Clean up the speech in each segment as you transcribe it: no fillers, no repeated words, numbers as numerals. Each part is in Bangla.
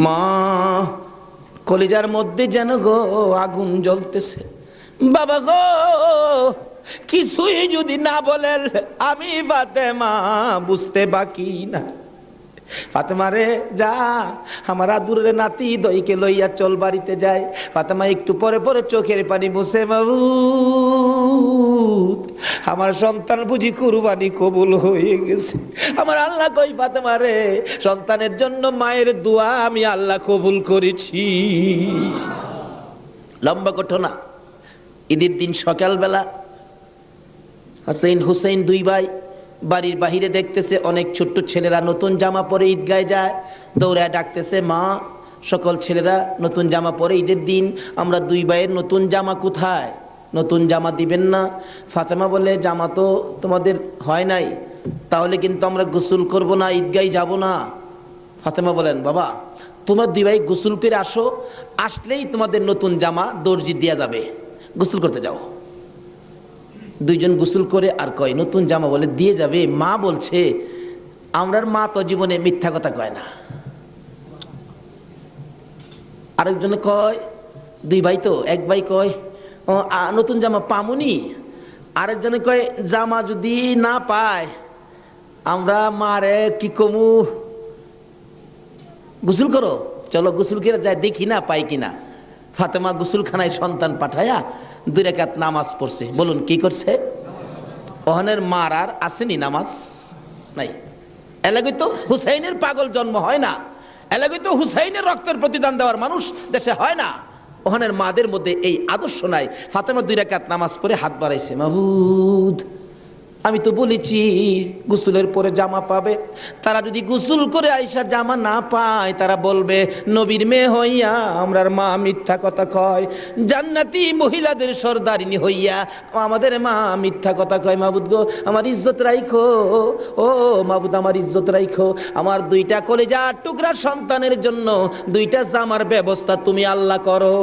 মা, কলিজার মধ্যে যেন গো আগুন জ্বলতেছে। বাবা গো, কিছুই যদি না বলেন আমি ফাতেমা বুঝতে বাকি না। ফাতেমা রে, যা আমার আদুরের নাতি দইকে লইয়া চল বাড়িতে যায়। ফাতেমা একটু পরে পরে চোখের পানি মুছে, মাবুদ আমার সন্তান বুঝি কুরবানি কবুল হয়ে গেছে। আমার আল্লাহ কই, ফাতেমা রে, সন্তানের জন্য মায়ের দোয়া আমি আল্লাহ কবুল করেছি। লম্বা ঘটনা। ঈদের দিন সকালবেলা হাসাইন হুসাইন দুই ভাই বাড়ির বাহিরে দেখতেছে অনেক ছোট্ট ছেলেরা নতুন জামা পরে ঈদগায় যায়। দৌড়ায় ডাকতেছে, মা, সকল ছেলেরা নতুন জামা পরে ঈদের দিন, আমরা দুই ভাইয়ের নতুন জামা কোথায়? নতুন জামা দিবেন না? ফাতেমা বলে, জামা তো তোমাদের হয় নাই, তাহলে কিন্তু আমরা গোসল করব না, ঈদগায় যাব না। ফাতেমা বলেন, বাবা তোমরা দুই ভাই গোসল করে আসো, আসলেই তোমাদের নতুন জামা দর্জি দেয়া যাবে, গোসল করতে যাও। দুইজন গোসল করে আর কয় নতুন জামা বলে দিয়ে যাবে। মা বলছে, আমরার মা তো জীবনে মিথ্যা কথা কয় না। আরেকজনে কয়, দুই ভাই তো, এক ভাই কয় নতুন জামা পামুনি, আরেকজনে কয় জামা যদি না পায় আমরা মারে কি কমু, গোসল করো, চলো গোসল করে যায় দেখি না পাই কিনা। ফাতেমা গোসলখানায় সন্তান পাঠায়া 2 রাকাত নামাজ পড়ছে। বলুন কি করছে? ওহানের মার আর আসেনি নামাজ নাই। এলাকায় তো হুসাইনের পাগল জন্ম হয় না, এলাকায় তো হুসাইনের রক্তের প্রতিদান দেওয়ার মানুষ দেশে হয় না। ওহানের মাদের মধ্যে এই আদর্শ নাই। ফাতেমা 2 রাকাত নামাজ পড়ে হাত বাড়াইছে, মাবুদ আমি তো বলেছি গোসলের পরে জামা পাবে, তারা যদি গোসল করে আইসা জামা না পায় তারা বলবে নবীর মেয়ে হইয়া আমরার মা মিথ্যা কথা কয়, জান্নাতি মহিলাদের সর্দারিনী হইয়া আমাদের মা মিথ্যা কথা কয়। মাবুদ গো, আমার ইজ্জত রাইখো, ও মাবুদ আমার ইজ্জত রাইখো, আমার 2টা কলিজার টুকরা সন্তানের জন্য 2টা জামার ব্যবস্থা তুমি আল্লাহ করো।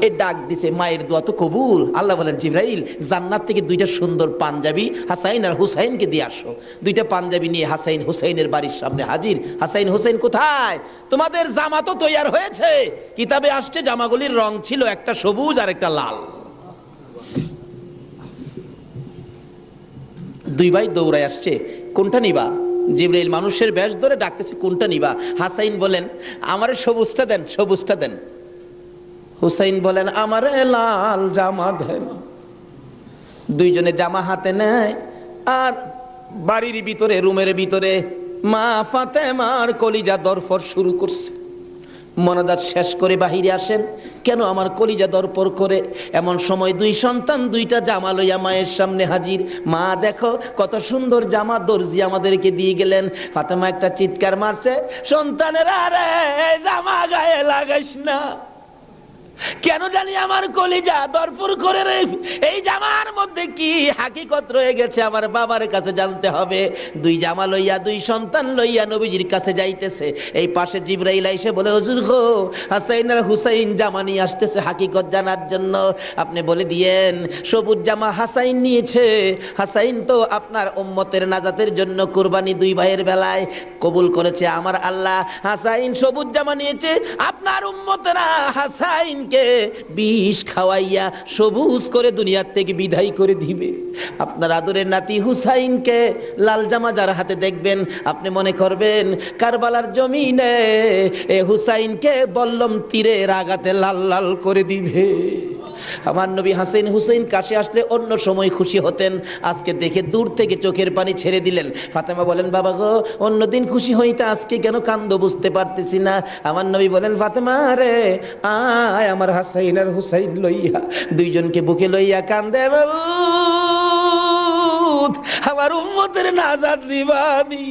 এ ডাক দিছে, মায়ের দোয়া তো কবুল। আল্লাহ বলেন, জিবরাইল জান্নাত থেকে 2টা সুন্দর পাঞ্জাবি হাসাইন আর হুসাইনকে দিয়ে আসো। 2টা পাঞ্জাবি নিয়ে হাসাইন হুসাইনের বাড়ির সামনে হাজির। হাসাইন হুসাইন কোথায়? তোমাদের জামা তো তৈয়ার হয়েছে। কিতাবে আসছে জামাগুলির রং ছিল একটা সবুজ আর একটা লাল। 2 ভাই দৌড়ায় আসছে, কোনটা নিবা? জিবরাইল মানুষের বেশ ধরে ডাকতেছে, কোনটা নিবা? হাসাইন বলেন, আমারে সবুজটা দেন, সবুজটা দেন। হুসাইন বলেন, আমারে লাল জামা দেন। 2 জনে জামা হাতে নেয় আর বাড়ির ভিতরে রুমের ভিতরে মা ফাতেমার কলিজা দরফর শুরু করছে। মনাদাত শেষ করে বাহিরে আসেন, কেন আমার কলিজা দরপর করে? এমন সময় 2 সন্তান 2টা জামা লইয়া মায়ের সামনে হাজির। মা দেখো কত সুন্দর জামা দর্জি আমাদেরকে দিয়ে গেলেন। ফাতেমা একটা চিৎকার মারছে, সন্তানেরা রে জামা গায়ে লাগাইস না, কেন জানি আমার কলিজা দরপুর করে রে, এই জামার মধ্যে কি হাকিকত রয়ে গেছে আমার বাবার কাছে জানতে হবে। 2 জামা লইয়া 2 সন্তান লইয়া নবীজির কাছে যাইতেছে। এই পাশে জিবরাইল এসে বলে, হুজুর গো, হাসাইন আর হুসাইন জামা নিয়ে আসতেছে হাকিকত জানার জন্য, আপনি বলে দিয়েন সবুজ জামা হাসাইন নিয়েছে। হাসাইন তো আপনার উম্মতের নাজাতের জন্য কুরবানি 2 ভাইয়ের বেলায় কবুল করেছে আমার আল্লাহ। হাসাইন সবুজ জামা নিয়েছে, আপনার উম্মতেরা হাসাইন কে বিষ খাওয়াইয়া সবুজ করে দুনিয়ার থেকে বিদায় করে দিবে। আপনার আদরের নাতি হুসাইনকে লাল জামা যার হাতে দেখবেন আপনি মনে করবেন কারবালার জমিনে এ হুসাইনকে বল্লম তীরের আঘাতে লাল লাল করে দিবে। আমার নবী হাসাইন হুসাইন কাছে আসলে অন্য সময় খুশি হতেন, আজকে দেখে দূর থেকে চোখের পানি ছেড়ে দিলেন। ফাতেমা বলেন, বাবা গো, অন্যদিন খুশি হইতে আজকে কেন কান্দো বুঝতে পারতেছি না। আমার নবী বলেন, ফাতেমা রে আয় আমার হাসাইন আর হুসাইন লইয়া। 2 জনকে বুকে লইয়া কান্দে, বাবু আমার উম্মতের নাজাত দিবানি।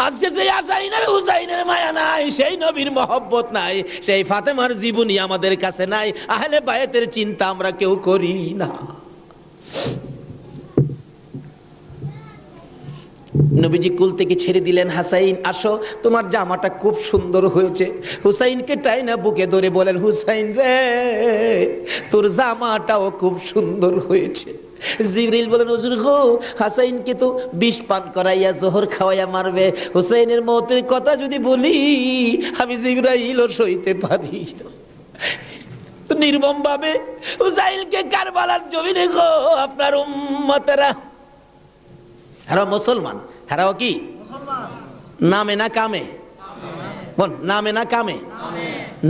আজকে যে হাসাইনের হুসাইনের মায়া নাই, সেই নবীর মহব্বত নাই, সেই ফাতেমার জীবনী আমাদের কাছে নাই, আহলে বায়াতের চিন্তা আমরা কেউ করি না। নবীজি কুল থেকে ছেড়ে দিলেন, হাসাইন আসো, তোমার জামাটা খুব সুন্দর হয়েছে। হুসাইনকে টাইনা বুকে ধরে বলেন, হুসাইন রে তোর জামাটাও খুব সুন্দর হয়েছে। জিবরিল বলেন হুজুর গো, হাসাইনকে তো বিষ পান করাইয়া জোহর খাওয়াইয়া মারবে, হুসাইনের মৌতের কথা যদি বলি আমি জিবরাইলও সইতে পারি না। তো নির্মম ভাবে হুসাইনকে কারবালার জমিনে গো আপনার উম্মতেরা, হারাও মুসলমান, হারাও কি নামে না কামে? বল নামে না কামে?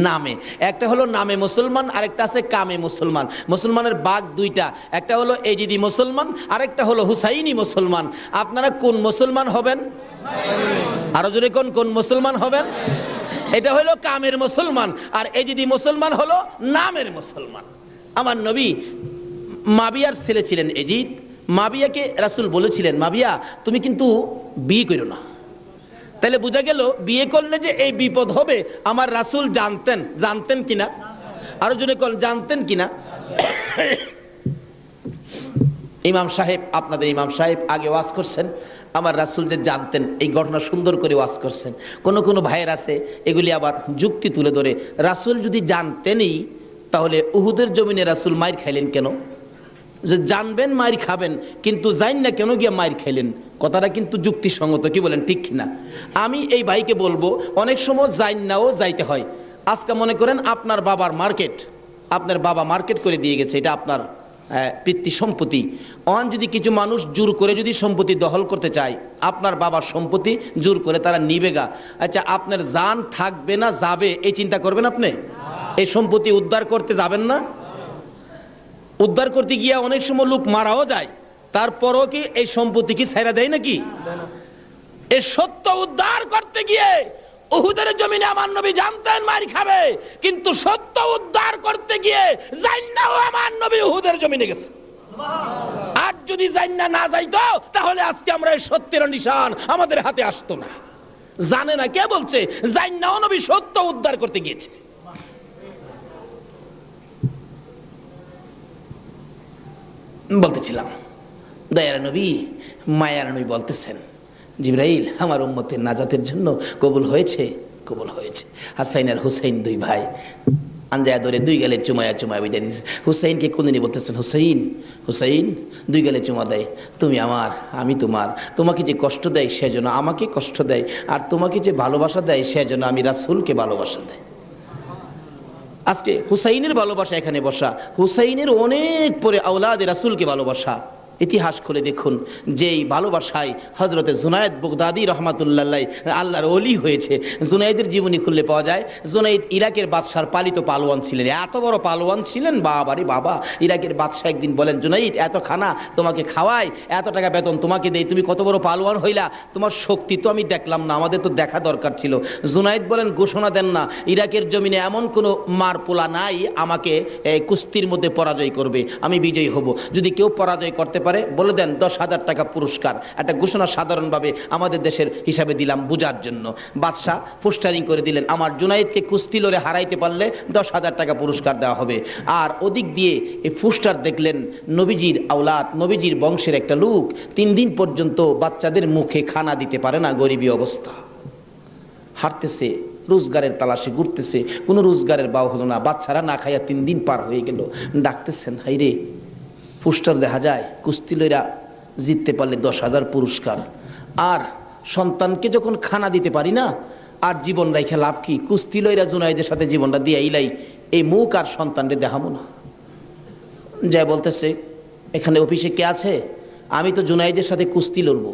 নামে। একটা হলো নামে মুসলমান, আরেকটা আছে কামে মুসলমান। মুসলমানের ভাগ দুইটা, একটা হলো এজিদি মুসলমান, আরেকটা হলো হুসাইনি মুসলমান। আপনারা কোন মুসলমান হবেন? আরো জোরে কোন কোন মুসলমান হবেন? এটা হলো কামের মুসলমান, আর এজিদি মুসলমান হলো নামের মুসলমান। আমার নবী মাবিয়ার ছেলে ছিলেন এজিদ। মাবিয়াকে রাসূল বলেছিলেন, মাবিয়া তুমি কিন্তু বিয়ে করো না। তাহলে বোঝা গেল বিয়ে করলে যে এই বিপদ হবে আমার রাসূল জানতেন। জানতেন কিনা? আরো জনে কোন জানতেন কিনা? ইমাম সাহেব, আপনাদের ইমাম সাহেব আগে ওয়াজ করছেন, আমার রাসূল যে জানতেন এই ঘটনা সুন্দর করে ওয়াজ করছেন। কোন কোন ভাইয়ের আছে এগুলি আবার যুক্তি তুলে ধরে, রাসূল যদি জানতেনই তাহলে উহুদের জমিনে রাসূল মাইর খাইলেন কেন? যে জানবেন মাইর খাবেন কিন্তু জান না কেন গিয়ে মাইর খাইলেন, কথাটা কিন্তু যুক্তিসঙ্গত, কি বলেন ঠিক কিনা? আমি এই ভাইকে বলবো অনেক সময় জান নাও যাইতে হয়। আজকে মনে করেন আপনার বাবার মার্কেট, আপনার বাবা মার্কেট করে দিয়ে গেছে, এটা আপনার পিতৃ সম্পত্তি। অন যদি কিছু মানুষ জোর করে যদি সম্পত্তি দখল করতে চায়, আপনার বাবার সম্পত্তি জোর করে তারা নিবেগা, আচ্ছা আপনার জান থাকবে না যাবে এই চিন্তা করবেন আপনি? এই সম্পত্তি উদ্ধার করতে যাবেন না? উদ্ধার করতে গিয়ে অনেক সময় লোক মারাও যায়, তারপরও কি এই সম্পত্তি কি ছাইরা দেয় নাকি? এই সত্য উদ্ধার করতে গিয়ে উহুদের জমিনে আমার নবী জানতেন মার খাবে, কিন্তু সত্য উদ্ধার করতে গিয়ে জান্নাও আমার নবী উহুদের জমিনে গেছে। আর যদি জান্না না যাইতো তাহলে আজকে আমরা এই সত্যের নিশান আমাদের হাতে আসতো না। জানে না কে বলছে? জান্নাও নবী সত্য উদ্ধার করতে গিয়েছে। বলতেছিলাম দয়ার নবী, মায়ার নবী বলতেছেন, জিবরাইল আমার উম্মতের নাজাতের জন্য কবুল হয়েছে, কবুল হয়েছে। হাসাইন আর হুসাইন দুই ভাই আঞ্জায়া ধরে দুই গালে চুমায়া চুমায়া বিদায় দিয়েছে। হুসাইনকে কোনদিনই বলতেছেন, হুসাইন হুসাইন, দুই গালে চুমা দেয়, তুমি আমার আমি তোমার। তোমাকে যে কষ্ট দেয় সেজন্য আমাকে কষ্ট দেয়, আর তোমাকে যে ভালোবাসা দেয় সেজন্য আমি রাসূলকে ভালোবাসা দেয়। আজকে হুসাইনের ভালোবাসা এখানে বসা, হুসাইনের অনেক পরে আওলাদে রাসূলকে ভালোবাসা। ইতিহাস খুলে দেখুন, যেই ভালোবাসায় হযরতে জুনায়েদ বাগদাদী রহমাতুল্লাহ আল্লাহর ওলি হয়েছে। জুনায়েদের জীবনী খুললে পাওয়া যায়, জুনায়েদ ইরাকের বাদশার পালিত পালোয়ান ছিলেন। এত বড় পালোয়ান ছিলেন, বাবারে বাবা। ইরাকের বাদশাহ একদিন বলেন, জুনায়েদ এত খানা তোমাকে খাওয়াই, এত টাকা বেতন তোমাকে দেই, তুমি কত বড় পালোয়ান হইলা, তোমার শক্তি তো আমি দেখলাম না, আমাদের তো দেখা দরকার ছিল। জুনায়েদ বলেন, ঘোষণা দেন না, ইরাকের জমিনে এমন কোনো মারপোলা নাই আমাকে কুস্তির মধ্যে পরাজয় করবে, আমি বিজয়ী হব। যদি কেউ পরাজয় করতে পারে বলে দেন 10,000 টাকা পুরস্কার। একটা ঘোষণা সাধারণভাবে আমাদের দেশের হিসাবে দিলাম বুঝার জন্য। বাদশাহ পোস্টারিং করে দিলেন, আমার জুনায়েদকে কুস্তি লড়ে হারাইতে পারলে 10,000 টাকা পুরস্কার দেওয়া হবে। আর ওদিক দিয়ে এই পোস্টার দেখলেন নবীজির আওলাদ, নবীজির বংশের একটা লোক 3 দিন পর্যন্ত বাচ্চাদের মুখে খানা দিতে পারে না, গরিবী অবস্থা, হাঁটতেছে, রোজগারের তালাশে ঘুরতেছে, কোনো রোজগারের বাও হলো না, বাচ্চারা না খাইয়া 3 দিন পার হয়ে গেল। ডাকতেছেন, হাইরে পোস্টার দেখা যায় কুস্তি লইরা জিততে পারলে 10,000 পুরস্কার, আর সন্তানকে যখন খানা দিতে পারি না, আর জীবন রাইখা লাভ কি? কুস্তি লইরা জুনায়েদের সাথে জীবনটা দিয়ে ইলাই, এই মুখ আর সন্তানরে দেখাবো না। যাই বলতেছে, এখানে অফিসে কে আছে? আমি তো জুনায়েদের সাথে কুস্তি লড়বো,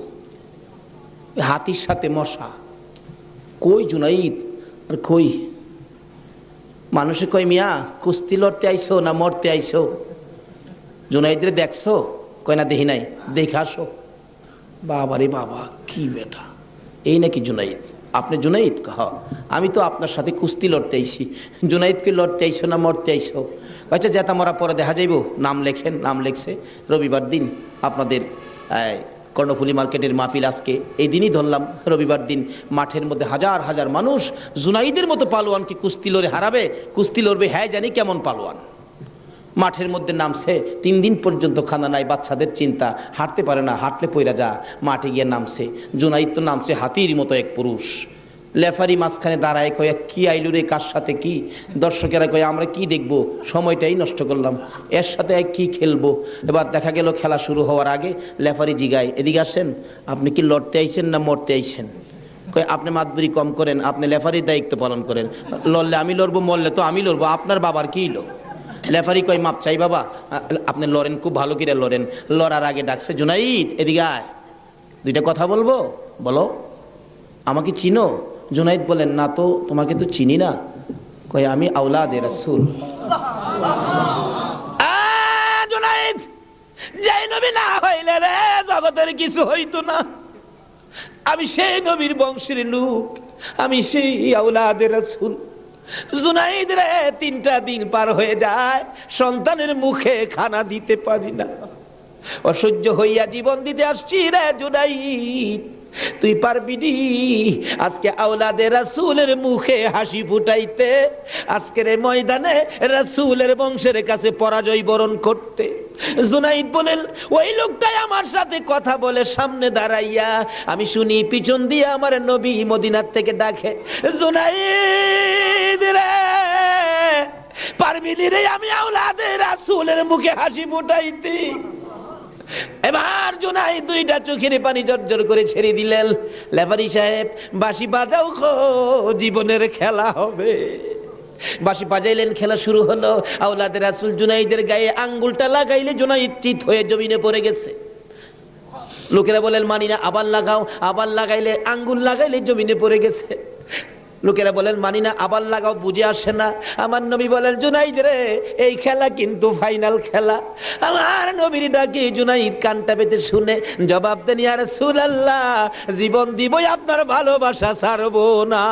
হাতির সাথে মশা। কই জুনাইদ আর কই? মানুষে কয়, মিয়া কুস্তি লড়তে আইছো না মরতে আইছো? জুনাইদরে দেখছো? কয় না দেখি নাই, দেখে আসো। বাবারে বাবা, কি বেটা, এই নাকি জুনাইদ? আপনি জুনাইদ? কহ, আমি তো আপনার সাথে কুস্তি লড়তে আইছি। জুনাইদকে লড়তে আইছো না মরতে আইছো? আচ্ছা যেটা মরা পরে দেখা যাইব, নাম লেখেন। নাম লেখছে, রবিবার দিন আপনাদের কর্ণফুলী মার্কেটের মাহফিল, আজকে এই দিনই ধরলাম রবিবার দিন, মাঠের মধ্যে হাজার হাজার মানুষ জুনাইদের মতো পালোয়ানকে কুস্তি লড়ে হারাবে, কুস্তি লড়বে। হ্যাঁ জানি কেমন পালোয়ান। মাঠের মধ্যে নামছে, 3 দিন পর্যন্ত খানা নাই, বাচ্চাদের চিন্তা, হাঁটতে পারে না, হাঁটলে পইরা যা। মাঠে গিয়ে নামছে, জুনাইদ তো নামছে হাতির মতো এক পুরুষ, লেফারি মাঝখানে দাঁড়ায় কয়ে কি আইলু রে, কার সাথে কি? দর্শকেরা কয়ে আমরা কি দেখবো, সময়টাই নষ্ট করলাম, এর সাথে কি খেলবো। এবার দেখা গেল খেলা শুরু হওয়ার আগে লেফারি জিগায়, এদিকে আসেন, আপনি কি লড়তে আইছেন না মরতে আইছেন? কয়ে আপনি মাতবরি কম করেন, আপনি লেফারির দায়িত্ব পালন করেন, লড়লে আমি লড়বো, মরলে তো আমি লড়বো, আপনার বাবার কি লো? লেফারি কয় মাপ চাই বাবা, আপনি লড়েন, খুব ভালো করে লড়েন। লড়ার আগে ডাকছে, জুনাইদ এদিকে আয়, দুইটা কথা বলবো, বলো। আমাকে চিনো? জুনাইদ বলেন, না তো, তোমাকে তো চিনি না। কয় আমি আওলাদে রাসূল। জুনাইদ, যেই নবী না হইলে রে জগতের কিছু হইতো না। আমি সেই নবীর বংশের লোক, আমি সেই আওলাদে রাসূল। জুনাইদ রে, 3টা দিন পার হয়ে যায়, সন্তানের মুখে খানা দিতে পারি না, অসহ্য হইয়া জীবন দিতে আসছি রে জুনাইদ, তুই পারবি নি আজকে আওলাদে রাসূলের মুখে হাসি ফুটাইতে, আজকের এই ময়দানে রাসূলের বংশের কাছে পরাজয় বরণ করতে? জুনাইদ বলেন, ওই লোকটাই আমার সাথে কথা বলে সামনে দাঁড়াইয়া, আমি শুনি পিছন দিয়ে আমার নবী মদিনার থেকে ডাকে, জুনাইদ রে, পারবি নি রে আমি আওলাদে রাসূলের মুখে হাসি ফুটাইতে? এবার জুনাইদ 2টা চোখের পানি জর্জর করে ছেড়ে দিলেন। লেফারি সাহেব, বাঁশি বাজাও খো, জীবনের খেলা হবে। বাঁশি বাজাইলেন, খেলা শুরু হলো। আওলাদে রাসূল জুনাইদের গায়ে আঙ্গুলটা লাগাইলে জুনাইদ চিত হয়ে জমিনে পড়ে গেছে। লোকেরা বলেন, মানি না, আবার লাগাও। আবার লাগাইলে, আঙ্গুল লাগাইলে জমিনে পড়ে গেছে। লোকেরা বলেন, মানি না, আবার লাগাও, বুঝে আসে না। আমার নবী বলেন, জুনাইদ রে, এই খেলা কিন্তু ফাইনাল খেলা। আমার নবীর ডাকে জুনাইদ কানটা পেতে শুনে জবাব দেন, ইয়া রাসূলুল্লাহ, জীবন দিবই, আপনার ভালোবাসা ছাড়বো না।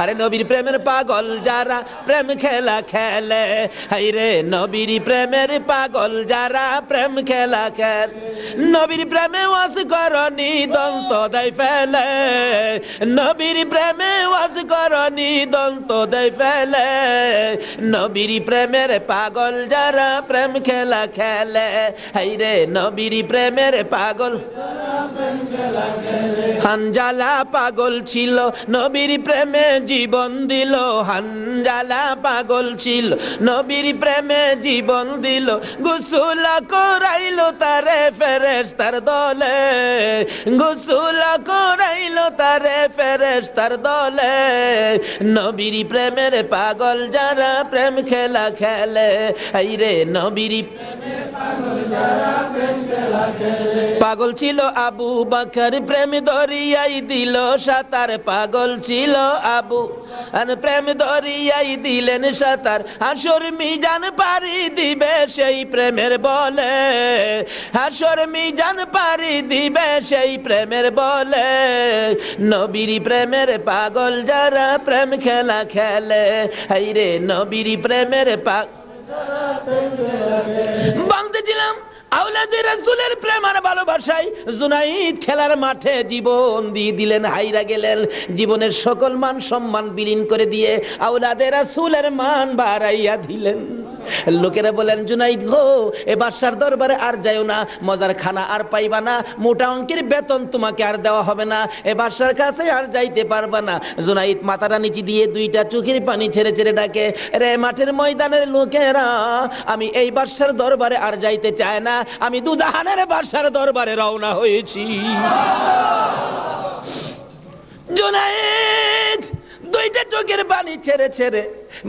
আরে নবীর প্রেমের পাগল যারা প্রেম খেলা খেলে, হাই রে নবীর প্রেমের পাগল যারা প্রেম খেলা খেলে, নবীর প্রেমে ওয়াজ করনি দন্ত দেয় ফেলে, নবীর প্রেমে ওয়াজ করনি দন্ত দেয় ফেলে, নবীর প্রেমের পাগল যারা প্রেম খেলা খেলে, হাই রে নবীর প্রেমের পাগল। হানজালা পাগল ছিল, নবীর প্রেমে জীবন দিল, হানজালা পাগল ছিল, নবীর প্রেমে জীবন দিল, গোসল করাইলো তারে ফেরেশতার দলে, গোসল করাইলো তারে ফেরেশতার দলে, নবীর প্রেমের পাগল যারা প্রেম খেলা খেলে, এই রে নবীর পাগল ছিল আবু বকর, প্রেম দরিয়াই দিল সাঁতার, পাগল ছিল আবু আর প্রেম দরিয়াই দিলেন সাঁতার, হাসর মিজান পারি দিবে সেই প্রেমের বলে, হাসর মিজান পারি দিবে সেই প্রেমের বলে, নবীর প্রেমের পাগল যারা প্রেম খেলা খেলে, এই রে নবীর প্রেমের বলতেছিলাম আওলাদে রাসূলের প্রেম আর ভালোবাসায় জুনাইদ খেলার মাঠে জীবন দিয়ে দিলেন, হাইরা গেলেন, জীবনের সকল মান সম্মান বিলীন করে দিয়ে আওলাদে রাসূলের মান বাড়াইয়া দিলেন। লোকেরা বলেন, জুনাইদ গো, এ বাদশার দরবারে আর যাইও না, মজার খানা আর পাইবা না, মোটা অঙ্কের বেতন তোমাকে আর দেওয়া হবে না, এ বাদশার কাছে আর যাইতে পারবা না। জুনাইদ মাথাটা নিচে দিয়ে 2টা চোখের পানি ছেড়ে ছেড়ে ডাকে, রে মাঠের ময়দানের লোকেরা, আমি এই বাদশার দরবারে আর যাইতে চাই না, আমি দুজাহানের বাদশার দরবারে রওনা হয়েছি। জুনাইদ 2টা চোখের পানি ছেড়ে ছেড়ে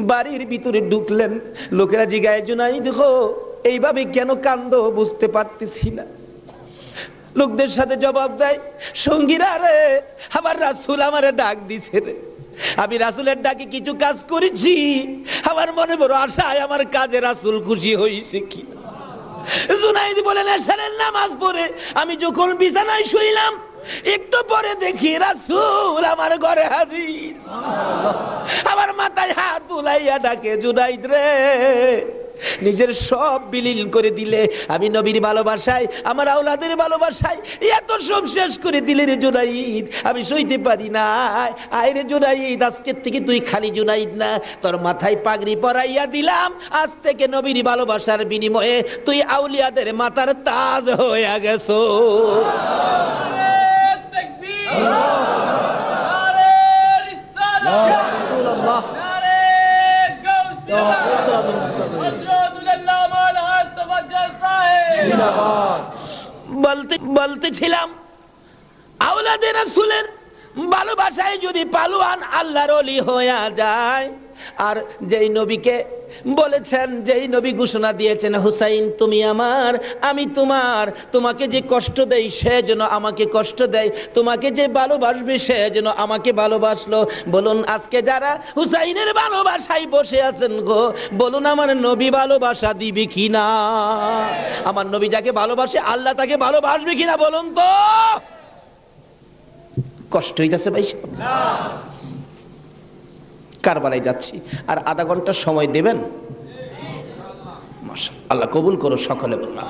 বাড়ির ভিতরে ঢুকলেন। লোকেরা জিগায়, জুনাইদ গো, এইভাবে কেন কান্দো বুঝতে পারতেছি না। লোকদের সাথে জবাব দেয়, সঙ্গীরা রে, আমার রাসূল আমারে ডাক দিছে রে, আমি রাসূলের ডাকে কিছু কাজ করেছি, আমার মনে বড় আশায় আমার কাজে রাসূল খুশি হয়েছে কি। জুনাইদ বলেন, এশারের নামাজ পড়ে আমি যখন বিছানায় শুইলাম, একটু পরে দেখি রাসূল আমার ঘরে হাজির, আমার মাথায় হাত বুলাইয়া ডাকে, জুনাইদ রে, নিজের সব বিলীন করে দিলে, আমি নবীর ভালোবাসায়, আমার আওলাদের ভালোবাসায় এত সব শেষ করে দিলে রে জুনাইদ, আমি সইতে পারি না। আয় রে জুনাইদ, আজকের থেকে তুই খালি জুনাইদ না, তোর মাথায় পাগড়ি পরাইয়া দিলাম, আজ থেকে নবীর ভালোবাসার বিনিময়ে তুই আউলিয়াদের মাথার তাজ হয়ে গেছো। বলতেছিলাম আওলাদে রাসূলের ভালোবাসায় যদি পালোয়ান আল্লাহর ওলি হয়ে যায়, আর যেই নবীকে বলেছেন, যেই নবী ঘোষণা দিয়েছেন হুসাইন তুমি আমার আমি তোমার, তোমাকে যে কষ্ট দেই সে যেন আমাকে কষ্ট দেয়, তোমাকে যে ভালোবাসবে সে যেন আমাকে ভালোবাসলো। বলুন আজকে যারা হুসাইনের ভালোবাসায় বসে আছেন গো, বলুন আমার নবী ভালোবাসা দিবে কিনা? আমার নবী যাকে ভালোবাসে আল্লাহ তাকে ভালোবাসবে কিনা বলুন তো? কষ্ট হইতেছে ভাই? কারবালায় যাচ্ছি, আর আধা ঘন্টা সময় দেবেন? মাশাআল্লাহ, আল্লাহ কবুল করো সকলে বললাম।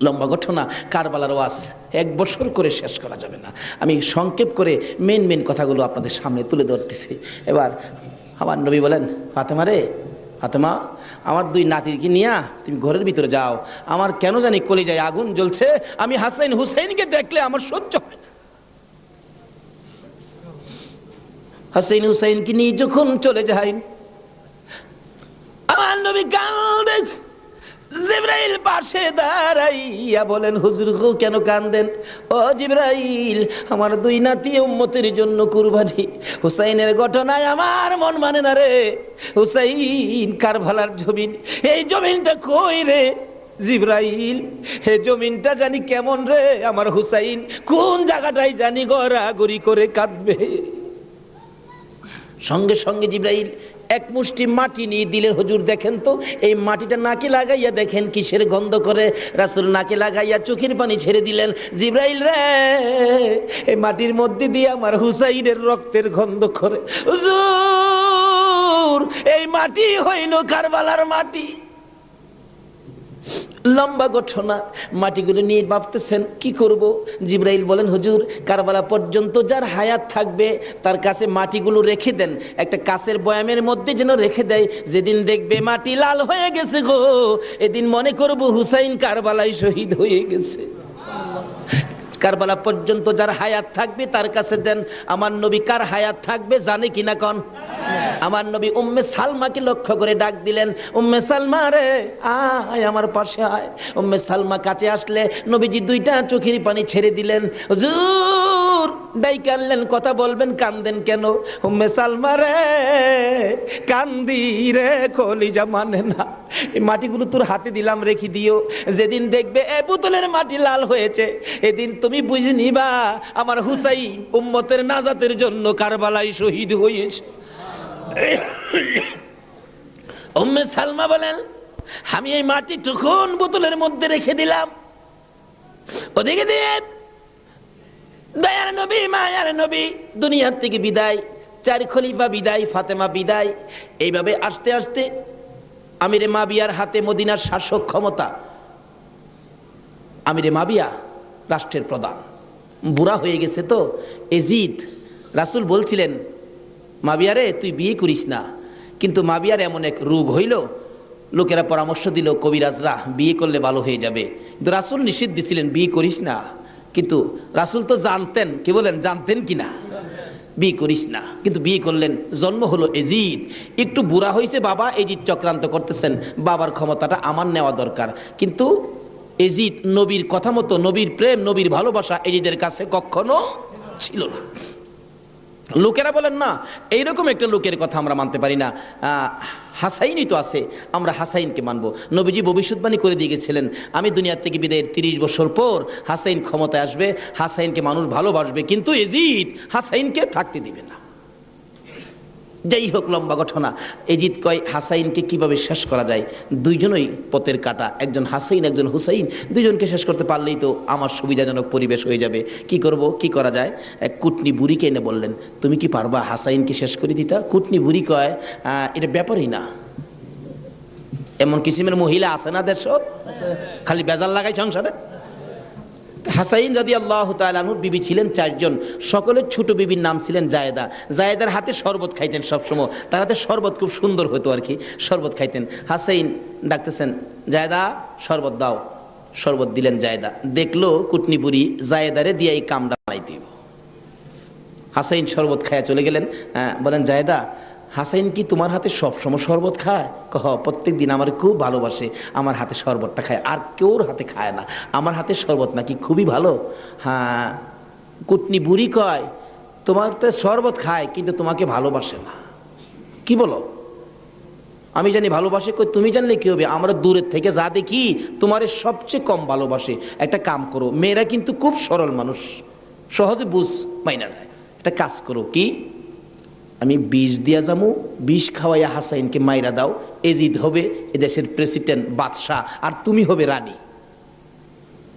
লম্বা ঘটনা, কারবালার ওয়াজ 1 বছর করে শেষ করা যাবে না। আমি সংক্ষেপ করে মেন কথাগুলো আপনাদের সামনে তুলে ধরতেছি। এবার আমার নবী বলেন, ফাতেমা রে, ফাতেমা আমার 2 নাতিকে নিয়া তুমি ঘরের ভিতরে যাও, আমার কেন জানি কলিজায় আগুন জ্বলছে, আমি হাসাইন হুসাইনকে দেখলে আমার সহ্য হয় না। হাসাইন হুসাইনকে নিয়ে যখন চলে যায়, আমার নবী কাঁদে। জিবরাইল পাশে দাঁড়াইয়া বলেন, হুজুর গো কেন কাঁদেন? ও জিবরাইল, আমার 2 নাতি উম্মতের জন্য কুরবানি, হুসাইনের ঘটনায় আমার মন মানে না রে। হুসাইন কারবালার জমিন, এই জমিনটা কই রে জিবরাইল? হে জমিনটা জানি কেমন রে, আমার হুসাইন কোন জায়গাটায় জানি গড়াগড়ি করে কাঁদবে। সঙ্গে সঙ্গে জিবরাইল 1 মুষ্টি মাটি নিয়ে দিলেন। হুজুর দেখেন তো, এই মাটিটা নাকে লাগাইয়া দেখেন কিসের গন্ধ করে। রাসূল নাকে লাগাইয়া চোখের পানি ছেড়ে দিলেন। জিবরাইল রে, এই মাটির মধ্যে দিয়ে আমার হুসাইনের রক্তের গন্ধ করে। হুজুর এই মাটি হইল কারবালার মাটি। লম্বা ঘটনা, মাটিগুলো নিয়ে ভাবতেছেন কি করব। জিবরাইল বলেন, হুজুর কারবালা পর্যন্ত যার হায়াত থাকবে তার কাছে মাটিগুলো রেখে দেন, একটা কাচের বয়ামের মধ্যে যেন রেখে দেয়। যেদিন দেখবে মাটি লাল হয়ে গেছে গো, এদিন মনে করব হুসাইন কারবালায় শহীদ হয়ে গেছে। কারবালা পর্যন্ত যার হায়াত থাকবে তার কাছে দেন। আমার নবী কার হায়াত থাকবে জানে কিনা কোন? আমার নবী উম্মে সালমাকে লক্ষ্য করে ডাক দিলেন, উম্মে সালমা রে আয় আমার পাশে আয়। উম্মে সালমা কাছে আসলে নবীজি 2টা চোখের পানি ছেড়ে দিলেন। হুজুর ডাইকে আনলেন, কথা বলবেন, কান্দেন কেন? উম্মে সালমা রে কান্দি রে, কলিজা মানে না, এই মাটিগুলো তোর হাতে দিলাম, রেখে দিও। যেদিন দেখবে এ বোতলের মাটি লাল হয়েছে, এদিন তুমি বুঝে নিবা আমার হুসাইন উম্মতের নাজাতের জন্য কারবালায় শহীদ হয়েছে। উম্মে সালমা বলেন, আমি এই মাটি তখন বোতলের মধ্যে রেখে দিলাম। ওদিকে দিয়ে দয়ার নবী মায়ার নবী দুনিয়ার থেকে বিদায়, 4 খলিফা বিদায়, ফাতেমা বিদায়। এইভাবে আস্তে আস্তে আমিরে মাবিয়ার হাতে মদিনার শাসক ক্ষমতা। আমিরে মাবিয়া রাষ্ট্রের প্রধান, বুড়া হয়ে গেছে তো এজিদ। রাসূল বলছিলেন, মাবিয়ারে তুই বিয়ে করিস না, কিন্তু মাবিয়ার এমন এক রোগ হইল, লোকেরা পরামর্শ দিল কবিরাজরা বিয়ে করলে ভালো হয়ে যাবে, কিন্তু রাসূল নিষেধ দিছিলেন বিয়ে করিস না। কিন্তু রাসূল তো জানতেন, কি বলেন জানতেন কিনা, বিয়ে করিস না, কিন্তু বিয়ে করলেন। জন্ম হলো এজিদ। একটু বুড়া হয়েছে বাবা, এজিদ চক্রান্ত করতেছেন, বাবার ক্ষমতাটা আমার নেওয়া দরকার। কিন্তু এজিদ নবীর কথা মতো, নবীর প্রেম নবীর ভালোবাসা এজিদের কাছে কখনো ছিল না। লোকেরা বলেন না, এইরকম একটা লোকের কথা আমরা মানতে পারি না, হাসাইনই তো আছে, আমরা হাসাইনকে মানবো। নবীজি ভবিষ্যৎবাণী করে দিয়ে গেছিলেন, আমি দুনিয়ার থেকে বিদায়ের 30 বছর পর হাসাইন ক্ষমতায় আসবে, হাসাইনকে মানুষ ভালোবাসবে, কিন্তু এজিদ হাসাইনকে থাকতে দিবে না। যাই হোক, লম্বা ঘটনা। এজিদ কয় হাসাইনকে কিভাবে শেষ করা যায়, 2জনই পথের কাটা, একজন হাসাইন একজন হুসাইন, 2জনকে শেষ করতে পারলেই তো আমার সুবিধাজনক পরিবেশ হয়ে যাবে। কি করব, কি করা যায়? এক কুটনি বুড়িকে এনে বললেন, তুমি কি পারবা হাসাইনকে শেষ করে দিতা? কুটনি বুড়ি কয়, এটা ব্যাপারই না। এমন কিসিমের মহিলা আছে না দেশ, খালি বেজাল লাগাই সংসারে। হাসাইন রাদিয়াল্লাহু তাআলা আনহুর বিবি ছিলেন 4 জন, সকলের ছোট বিবির নাম ছিলেন জায়েদা। জায়েদার হাতে শরবত খাইতেন সবসময়, তার হাতে শরবত খুব সুন্দর হতো আর কি, শরবত খাইতেন। হাসাইন ডাকতেছেন, জায়েদা শরবত দাও। শরবত দিলেন জায়েদা, দেখলো কুটনি বুড়ি জায়েদারে দিয়ে এই কামটা বানাই দিব। হাসাইন শরবত খায়া চলে গেলেন, বলেন জায়েদা হাসাইন কি তোমার হাতে সবসময় শরবত খায়? প্রত্যেক দিন আমার খুব ভালোবাসে, আমার হাতে শরবতটা খায়, আর কেউর হাতে খায় না, আমার হাতে শরবত নাকি খুবই ভালো। হ্যাঁ, কুটনি বুড়ি কয় তোমার তো শরবত খায় কিন্তু তোমাকে ভালোবাসে না। কি বলো? আমি জানি ভালোবাসে। কই তুমি জানলে কি হবে, আমরা দূরের থেকে যা দেখি তোমারে সবচেয়ে কম ভালোবাসে। একটা কাম করো, মেয়েরা কিন্তু খুব সরল মানুষ, সহজে বুঝ মাইনা যায়। একটা কাজ করো, কি আমি বিষ দিয়া যামু, বিষ খাওয়াইয়া হাসাইনকে মাইরা দাও, এজিদ হবে এদেশের প্রেসিডেন্ট বাদশাহ, আর তুমি হবে রানী।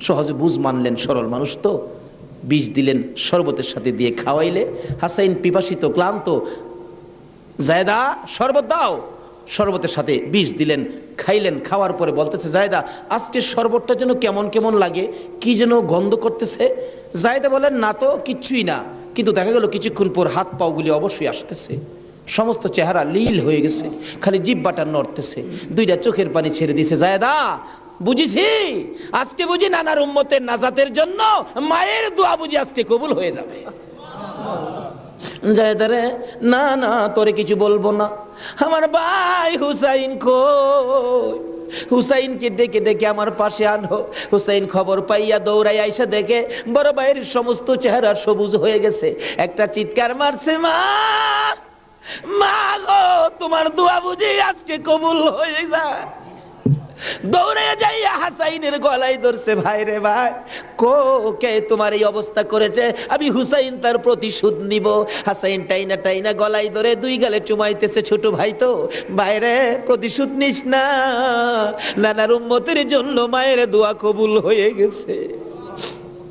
সহজে বুঝ মানলেন, সরল মানুষ তো। বিষ দিলেন, শরবতের সাথে দিয়ে খাওয়াইলে হাসাইন পিপাসিত ক্লান্ত, জায়দা শরবত দাও, শরবতের সাথে বিষ দিলেন, খাইলেন। খাওয়ার পরে বলতেছে জায়দা আজকে শরবতটা যেন কেমন কেমন লাগে, কি যেন গন্ধ করতেছে। জায়দা বলেন না তো, কিচ্ছুই না। কিন্তু দেখা গেল কিছুক্ষণ পর হাত পাওগুলি অবশ্যই আসতেছে, সমস্ত চেহারা লীল হয়ে গেছে, খালি জিহ্বাটা নড়তেছে, দুইটা চোখের পানি ছেড়ে দিছে। জায়দা বুঝিছি আজকে বুঝি নানার উম্মতের নাজাতের জন্য মায়ের দোয়া বুঝি আজকে কবুল হয়ে যাবে। জায়দারে না না, তোরে কিছু বলবো না, আমার ভাই হুসাইন কই? হুসাইনকে ডেকে ডেকে আমার পাশে আনো। হুসাইন খবর পাইয়া দৌড়াই আইসা দেখে বড় ভাইয়ের সমস্ত চেহারা সবুজ হয়ে গেছে। একটা চিৎকার মারছে, মা মা গো, তোমার দোয়া বুঝি আজকে কবুল হয়ে যায়। দৌড়ে যাইয়া হাসাইনের গলায় ধরছে, ভাই রে ভাই, কে তোমার এই অবস্থা করেছে? আমি হুসাইন তার প্রতিশোধ নিব। হাসাইন টাইনা টাইনা গলায় ধরে দুই গালে চুমাইতেছে, ছোট ভাই তো, ভাইরে প্রতিশোধ নিস না, নানার উম্মতের জন্য মায়ের দোয়া কবুল হয়ে গেছে।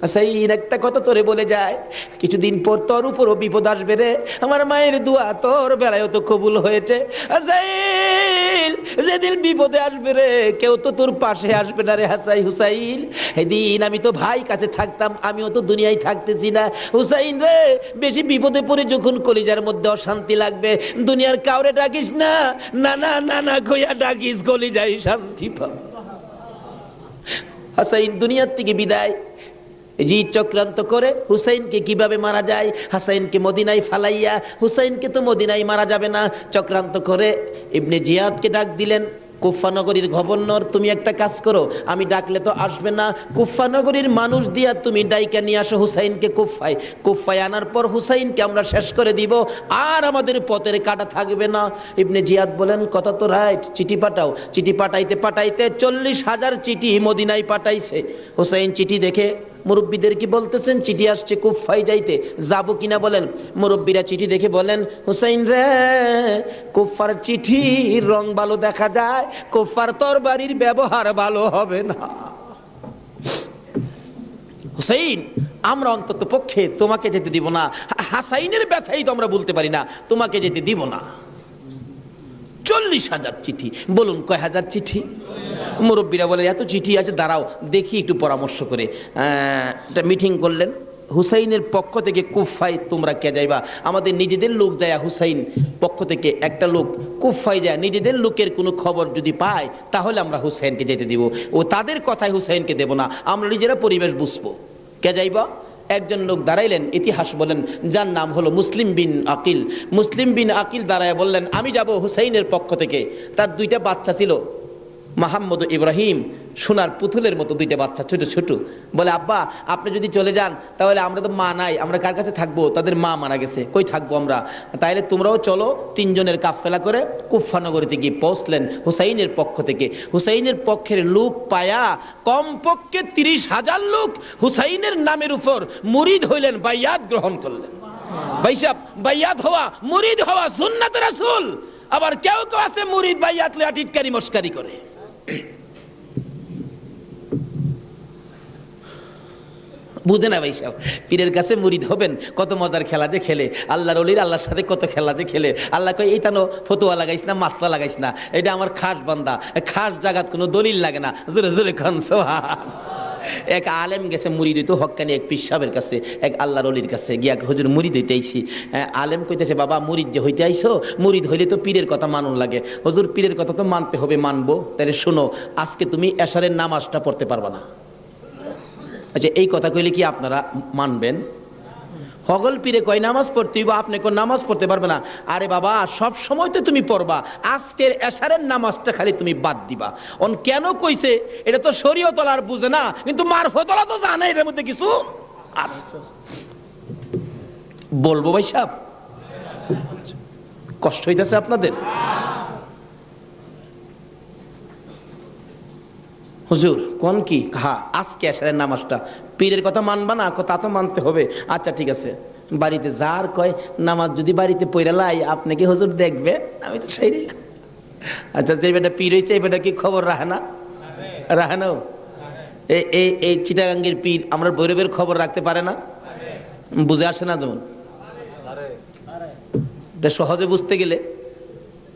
হাসাইন একটা কথা তোরে বলে যায়, কিছুদিন পর তোর উপরও বিপদ আসবে রে, আমার মায়ের দোয়া তোর বেলায় তো কবুল হয়েছে। হাসাইন যেদিন বিপদে আসবে রে, কেউ তো তোর পাশে আসবে না রে হুসাইন। সেদিন আমি তো ভাই কাছে থাকতাম, আমিও তো দুনিয়ায় থাকতেছি না। হুসাইন রে, বেশি বিপদে পড়ে যখন কলিজার মধ্যে অশান্তি লাগবে, দুনিয়ার কাউরে ডাকিস না, নানা নানা কইয়া ডাকিস, কলিজায় শান্তি পাবে। হাসাইন দুনিয়ার থেকে বিদায়। জি চক্রান্ত করে হুসাইনকে কিভাবে মারা যায়, হাসাইনকে মদিনায় ফালাইয়া, হুসাইনকে তো মদিনায় মারা যাবে না, চক্রান্ত করে ইবনে জিয়াদকে ডাক দিলেন। কুফা নগরীর গভর্নর, তুমি একটা কাজ করো, আমি ডাকলে তো আসবে না, কুফা নগরীর মানুষ দিয়া তুমি ডাইকা নিয়ে আসো হুসাইনকে কুফায়। কুফায় আনার পর হুসাইনকে আমরা শেষ করে দিব, আর আমাদের পথের কাটা থাকবে না। ইবনে জিয়াদ বলেন কথা তো রাইট, চিঠি পাঠাও। চিঠি পাঠাইতে পাঠাইতে 40,000 চিঠি মদিনায় পাঠাইছে। হুসাইন চিঠি দেখে মুরব্বীদের কি বলতেছেন, চিঠি আসছে কুফায় যাইতে, যাবো কিনা বলেন। মুরব্বীরা চিঠি দেখে বলেন, হুসাইন রে, কুফার চিঠির রং ভালো দেখা যায়, কুফার তরবারির ব্যবহার ভালো হবে না। হুসাইন, আমরা অন্তত পক্ষে তোমাকে যেতে দিব না, হাসাইনের ব্যথাই তো আমরা বলতে পারি না, তোমাকে যেতে দিব না। 40,000 চিঠি, বলুন কয় হাজার চিঠি? মুরব্বীরা বলে এত চিঠি আছে, দাঁড়াও দেখি একটু পরামর্শ করে। একটা মিটিং করলেন, হুসাইনের পক্ষ থেকে কুফায় তোমরা কে যাইবা? আমাদের নিজেদের লোক যায়, হুসাইন পক্ষ থেকে একটা লোক কুফায় যায়, নিজেদের লোকের কোনো খবর যদি পায় তাহলে আমরা হুসাইনকে যেতে দিব, ও তাদের কথায় হুসাইনকে দেব না, আমরা নিজেরা পরিবেশ বুঝবো। কে যাইবা? একজন লোক দাঁড়াইলেন, ইতিহাস বলেন, যার নাম হলো মুসলিম বিন আকিল। মুসলিম বিন আকিল দাঁড়ায় বললেন, আমি যাব হুসাইনের পক্ষ থেকে। তার দুইটা বাচ্চা ছিল, মাহমুদ ইব্রাহিম, সোনার পুতুলের মতো দুইটা বাচ্চা, ছোট ছোট। বলে আব্বা আপনি যদি চলে যান তাহলে আমরা তো মা নাই, আমরা কার কাছে থাকবো? তাদের মা মারা গেছে, কই থাকবো আমরা? তাইলে তোমরাও চলো। তিনজনের কাফেলা করে কুফা নগরীতে গিয়ে পৌঁছলেন হুসাইনের পক্ষ থেকে। হুসাইনের পক্ষের লোক পায়া কমপক্ষে 30,000 লোক হুসাইনের নামের উপর মুরিদ হইলেন, বাইয়াত গ্রহণ করলেন। ভাইসাব, বাইয়াত হওয়া, মুরিদ হওয়া সুন্নাত রাসূল। আবার কেউ কেউ আছে মুরিদ বাইয়াত লইয়া টিটকারি মস্কারি করে। বুঝে না ভাইসাব, পীরের কাছে মুরিদ হবেন, কত মজার খেলা যে খেলে, আল্লাহর ওলির আল্লাহর সাথে কত খেলা যে খেলে। আল্লাহ কয় এই তানো ফতুয়া লাগাইস না, মাসলা লাগাইস না, এটা আমার খাস বান্দা, খাস জাগাত কোনো দলিল লাগে না। জোরে জোরে খান সোহান। এক আলেম গেছে মুরিদ হইতো, হক্কানি এক পীর সাহেবের কাছে, এক আল্লাহর ওলির কাছে গিয়া, হুজুর মুরিদ হইতে আইছি। আলেম কইতেছে, বাবা মুরিদ যে হইতে আইছো, মুরিদ হইলে তো পীরের কথা মানুন লাগে। হুজুর পীরের কথা তো মানতে হবে, মানবো। তাহলে শোনো, আজকে তুমি এশারের নামাজটা পড়তে পারবা না। আচ্ছা এই কথা কইলে কি আপনারা মানবেন? হগল পীরে কয় নামাজ পড়তে হইব, আপনি কোন নামাজ পড়তে পারবে না। আরে বাবা, সব সময় তো তুমি পড়বা, আজকের এশারের নামাজটা খালি তুমি বাদ দিবা। অন কেন কইছে এটা তো শরীয়ত আর বুঝে না, কিন্তু মারফতলা তো জানে এর মধ্যে কিছু আছে। বলবো ভাই সাহেব, কষ্ট হইতেছে আপনাদের? হুজুর কোন কি? হ্যাঁ, আজকে এশারের নামাজটা পীরের কথা মানবা না? তা তো মানতে হবে। আচ্ছা ঠিক আছে, বাড়িতে যার কয় নামাজ যদি বাড়িতে পড়া লাই, আপনি কি হুজুর দেখবে? আমি তো সেই। আচ্ছা, যে বেটা পীর হয়েছে এই বেটা কি খবর রাখে না? রাখে না? এই চিটাগাঙ্গের পীর আমরা ভৈরবের খবর রাখতে পারে না? বুঝে আসে না? যেমন সহজে বুঝতে গেলে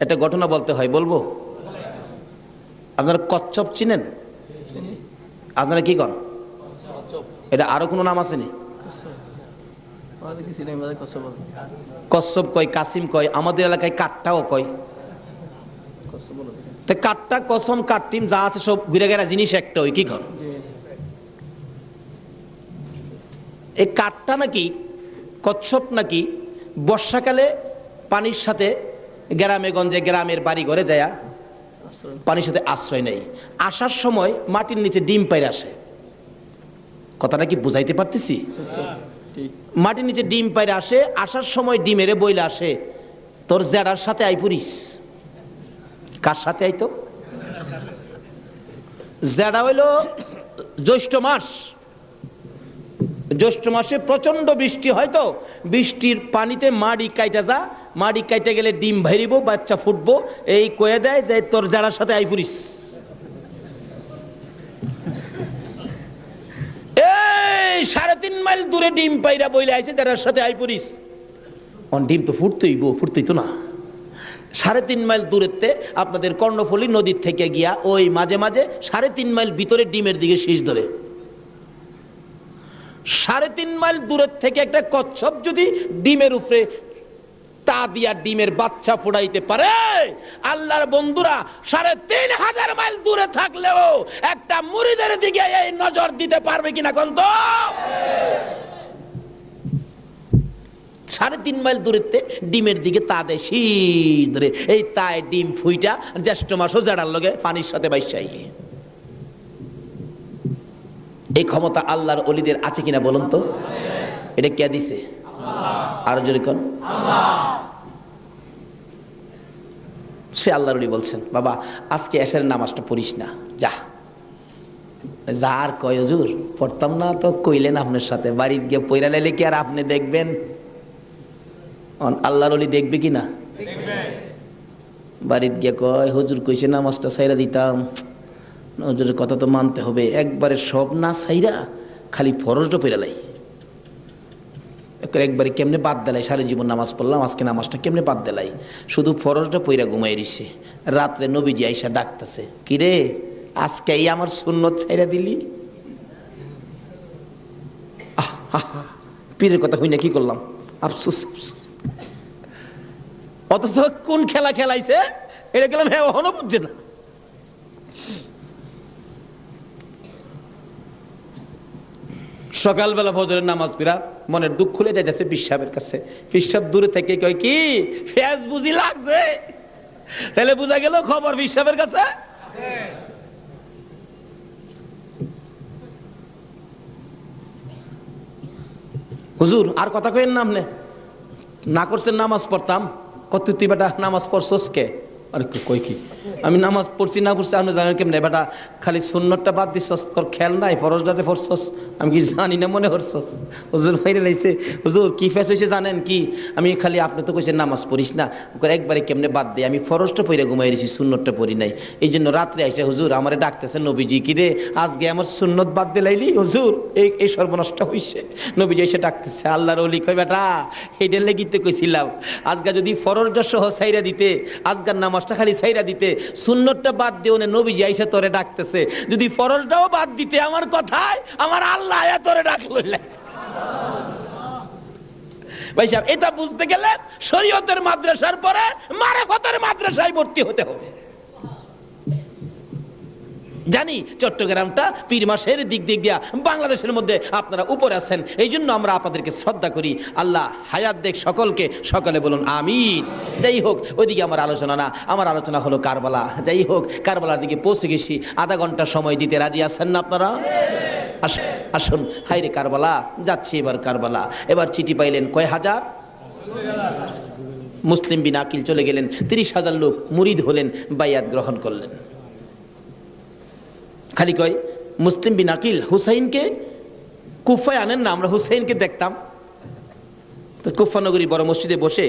একটা ঘটনা বলতে হয়, বলবো? আপনারা কচ্ছপ চিনেন? আপনারা কি করেন? এটা আরো কোনো নাম আছে নি? কচ্ছপ কয়, কাসিম কয়, আমাদের এলাকায় কাটটাও কয়। কাটটা, কসম, কাটটিম যা আছে সব ঘুরে গেরা জিনিস একটা, ওই কি কন? এই কাটটা নাকি, কচ্ছপ নাকি বর্ষাকালে পানির সাথে গ্রামে গঞ্জে, গ্রামের বাড়ি ঘরে যায় পানির সাথে আশ্রয় নেই। আসার সময় মাটির নিচে ডিম পাইরে আসে। কথাটা কি বুঝাইতে পারতেছি? মাটির নিচে ডিম পাইরে আসে, আসার সময় ডিমেরে বইলে আসে, তোর জেডার সাথে আই পড়িস। কার সাথে আইতো? জেডা হইল জ্যৈষ্ঠ মাস। জ্যৈষ্ঠ মাসে প্রচন্ড বৃষ্টি হয়, তো বৃষ্টির পানিতে মাড়ি কাইটা যা, মাড়ি কাইটে গেলে ডিম ভাইরিব, বাচ্চা ফুটবো, এই কয়ে দেয় যে তোর যারার সাথে আই পড়িস। এই 3.5 মাইল দূরে ডিম পাইরা বইলে আইছে যারার সাথে আই পড়িস। ডিম তো ফুটতেই তো না। 3.5 মাইল দূরেতে আপনাদের কর্ণফুলী নদীর থেকে গিয়া ওই মাঝে মাঝে 3.5 মাইল ভিতরে ডিমের দিকে শীষ ধরে। 3.5 মাইল দূরের থেকে একটা কচ্ছপ যদি ডিমের উপরে তা দিয়া ডিমের বাচ্চা ফোড়াইতে পারে, আল্লাহর বন্ধুরা 3,500 মাইল দূরে থাকলেও একটা মুরিদের দিকে এই নজর দিতে পারবে কিনা কোন? তো 3.5 মাইল দূরেতে ডিমের দিকে তা দেয় শীষ ধরে, এই তাই ডিম ফুইটা জ্যৈষ্ঠ মাসও জাড়ার লগে পানির সাথে বাইসাই। এই ক্ষমতা আল্লাহর ওলিদের আছে কিনা বলুন তো? এটা কে দিছে? আরো জোরে কোন? সে আল্লাহর ওলি বলছেন, বাবা আজকে এশারের নামাজটা পড়িস না, যা। যার কয় হুজুর পড়তাম না, তো কইলেন আপনার সাথে, বাড়িতে গিয়ে পয়রা লাইলে কি আর আপনি দেখবেন? আল্লাহর ওলি দেখবে কিনা? বাড়িতে গিয়ে কয় হুজুর কইছে নামাজটা ছাইরা দিতাম, হুজুরের কথা তো মানতে হবে, একবারে সব না ছাইরা খালি ফরজটা পয়রা লাই। একবারে কেমনে বাদ দেলাই, সারা জীবন নামাজ পড়লাম, আজকে নামাজটা কেমনে বাদ দেলাই, শুধু ফরজটা পইরা ঘুমাই রইছে। রাত্রে নবীজি আইসা ডাকতেছে, কিরে আজকে এই আমার সুন্নত ছাইরা দিলি? পীরের কথা হই না, কি করলাম, আফসোস। অথচ কোন খেলা খেলাইছে এটা গেলাম, হ্যাঁ ওহনো বুঝছে না। সকালবেলা ফজরের নামাজ পড়া মনের দুঃখ খুলে যাইতেছে পীর সাহেবের কাছে। পীর সাহেব দূরে থেকে কয়, কি ফেস বুঝি লাগছে? তাহলে বুঝা গেল খবর পীর সাহেবের কাছে। হুজুর আর কথা কইেন না, আপনি না করছেন নামাজ পড়তাম, কত তুই বেটা নামাজ পড়ছস কে? আরে কই কি আমি নামাজ পড়ছি না পড়ছি আপনি জানেন কেমনে? বেটা খালি সুন্নতটা বাদ দিছস, তোর খেয়াল নাই ফরজটা যে পড়ছস, আমি কি জানি না মনে করছস? হুজুর বাইরে লাইছে, হুজুর কি ফেস হয়েছে জানেন কি? আমি খালি আপনি তো কইছেন নামাজ পড়িস না, একবারে কেমনে বাদ দেয়, আমি ফরজটা পড়ে ঘুমাই রয়েছি, সুন্নতটা পড়ি নাই, এই জন্য রাত্রে আইসে হুজুর আমারে ডাকতেছে নবীজি, কি রে আজকে আমার সুন্নত বাদ দিলাইলি? হুজুর এই সর্বনষ্ট হইছে। নবীজি এসে ডাকতেছে, আল্লাহর ওলি কই বেটা এইটার লেগি তো কইছিলাম, আজকে যদি ফরজটা সহ ছাইরা দিতে, আজকের নামাজটা খালি ছাইরা দিতে, সুন্নতটা বাদ দিও না, নবীজি আইসা তোরে ডাকতেছে, যদি ফরজটাও বাদ দিতে আমার কথায় আমার আল্লাহ আয়া তোরে ডাকলো। ভাই সাহেব এটা বুঝতে গেলে শরীয়তের মাদ্রাসার পরে মারিফতের মাদ্রাসায় ভর্তি হতে হবে। জানি চট্টগ্রামটা পীর মাসের দিক দিয়া বাংলাদেশের মধ্যে আপনারা উপরে আছেন, এই জন্য আমরা আপনাদেরকে শ্রদ্ধা করি। আল্লাহ হায়াত দেখ সকলকে, সকলে বলুন আমিন। যাই হোক, ওইদিকে আমার আলোচনা না, আমার আলোচনা হলো কারবালা। যাই হোক, কারবালার দিকে পৌঁছে গেছি। আধা ঘন্টা সময় দিতে রাজি আছেন না আপনারা? আসুন। হাইরে কারবালা, যাচ্ছি এবার কারবালা। এবার চিঠি পাইলেন কয় হাজার? মুসলিম বিন আকিল চলে গেলেন, 30,000 লোক মুরিদ হলেন, বাইয়াত গ্রহণ করলেন। খালি কয় মুসলিম বিন আকিল হুসাইনকে কুফায় আনেন না, আমরা হুসাইনকে দেখতাম। তো কুফা নগরী বড় মসজিদে বসে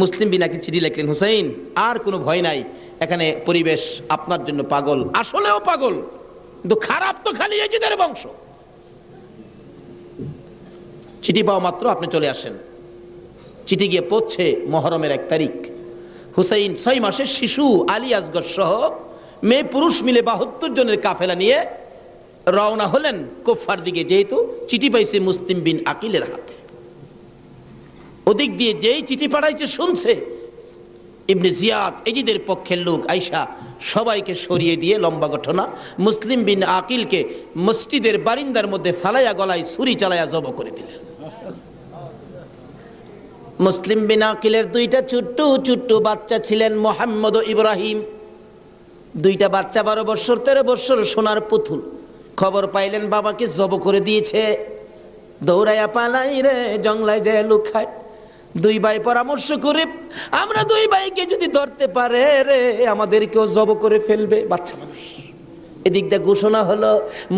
মুসলিম বিন আকিল চিঠি লিখলেন, হুসাইন আর কোনো ভয় নাই, এখানে পরিবেশ আপনার জন্য পাগল, আসলেও পাগল, কিন্তু খারাপ তো খালি এজিদের বংশ। চিঠি পাওয়া মাত্র আপনি চলে আসেন। চিঠি গিয়ে পৌঁছে মহরমের 1 তারিখ। হুসাইন 6 মাসের শিশু আলী আসগর সহ মেয়ে পুরুষ মিলে 72 জনের কাফেলা নিয়ে রওনা হলেন কুফার দিকে, যেহেতু চিঠি পাইছে মুসলিম বিন আকিলের হাতে। ওদিক দিয়ে যেই চিঠি পাঠাইছে শুনছে ইবনে জিয়াদ এজিদের পক্ষের লোক আইসা সবাইকে সরিয়ে দিয়ে, লম্বা ঘটনা, মুসলিম বিন আকিলকে মসজিদের বারিন্দার মধ্যে ফালাইয়া গলায় ছুরি চালাইয়া জব করে দিলেন। মুসলিম বিন আকিলের 2টা ছোট্ট ছোট্ট বাচ্চা ছিলেন, মোহাম্মদ ও ইব্রাহিম। 2টা বাচ্চা 12 বছর 13 বছর, সোনার পুতুল। খবর পাইলেন বাবাকে জব করে দিয়েছে, দৌড়াইয়া পালাই রে জঙ্গলায় যায় লুকায়। 2 ভাই পরামর্শ করে, আমরা 2 ভাইকে যদি ধরতে পারে রে আমাদেরকেও জব করে ফেলবে, বাচ্চা মানুষ। এদিক দিয়ে ঘোষণা হলো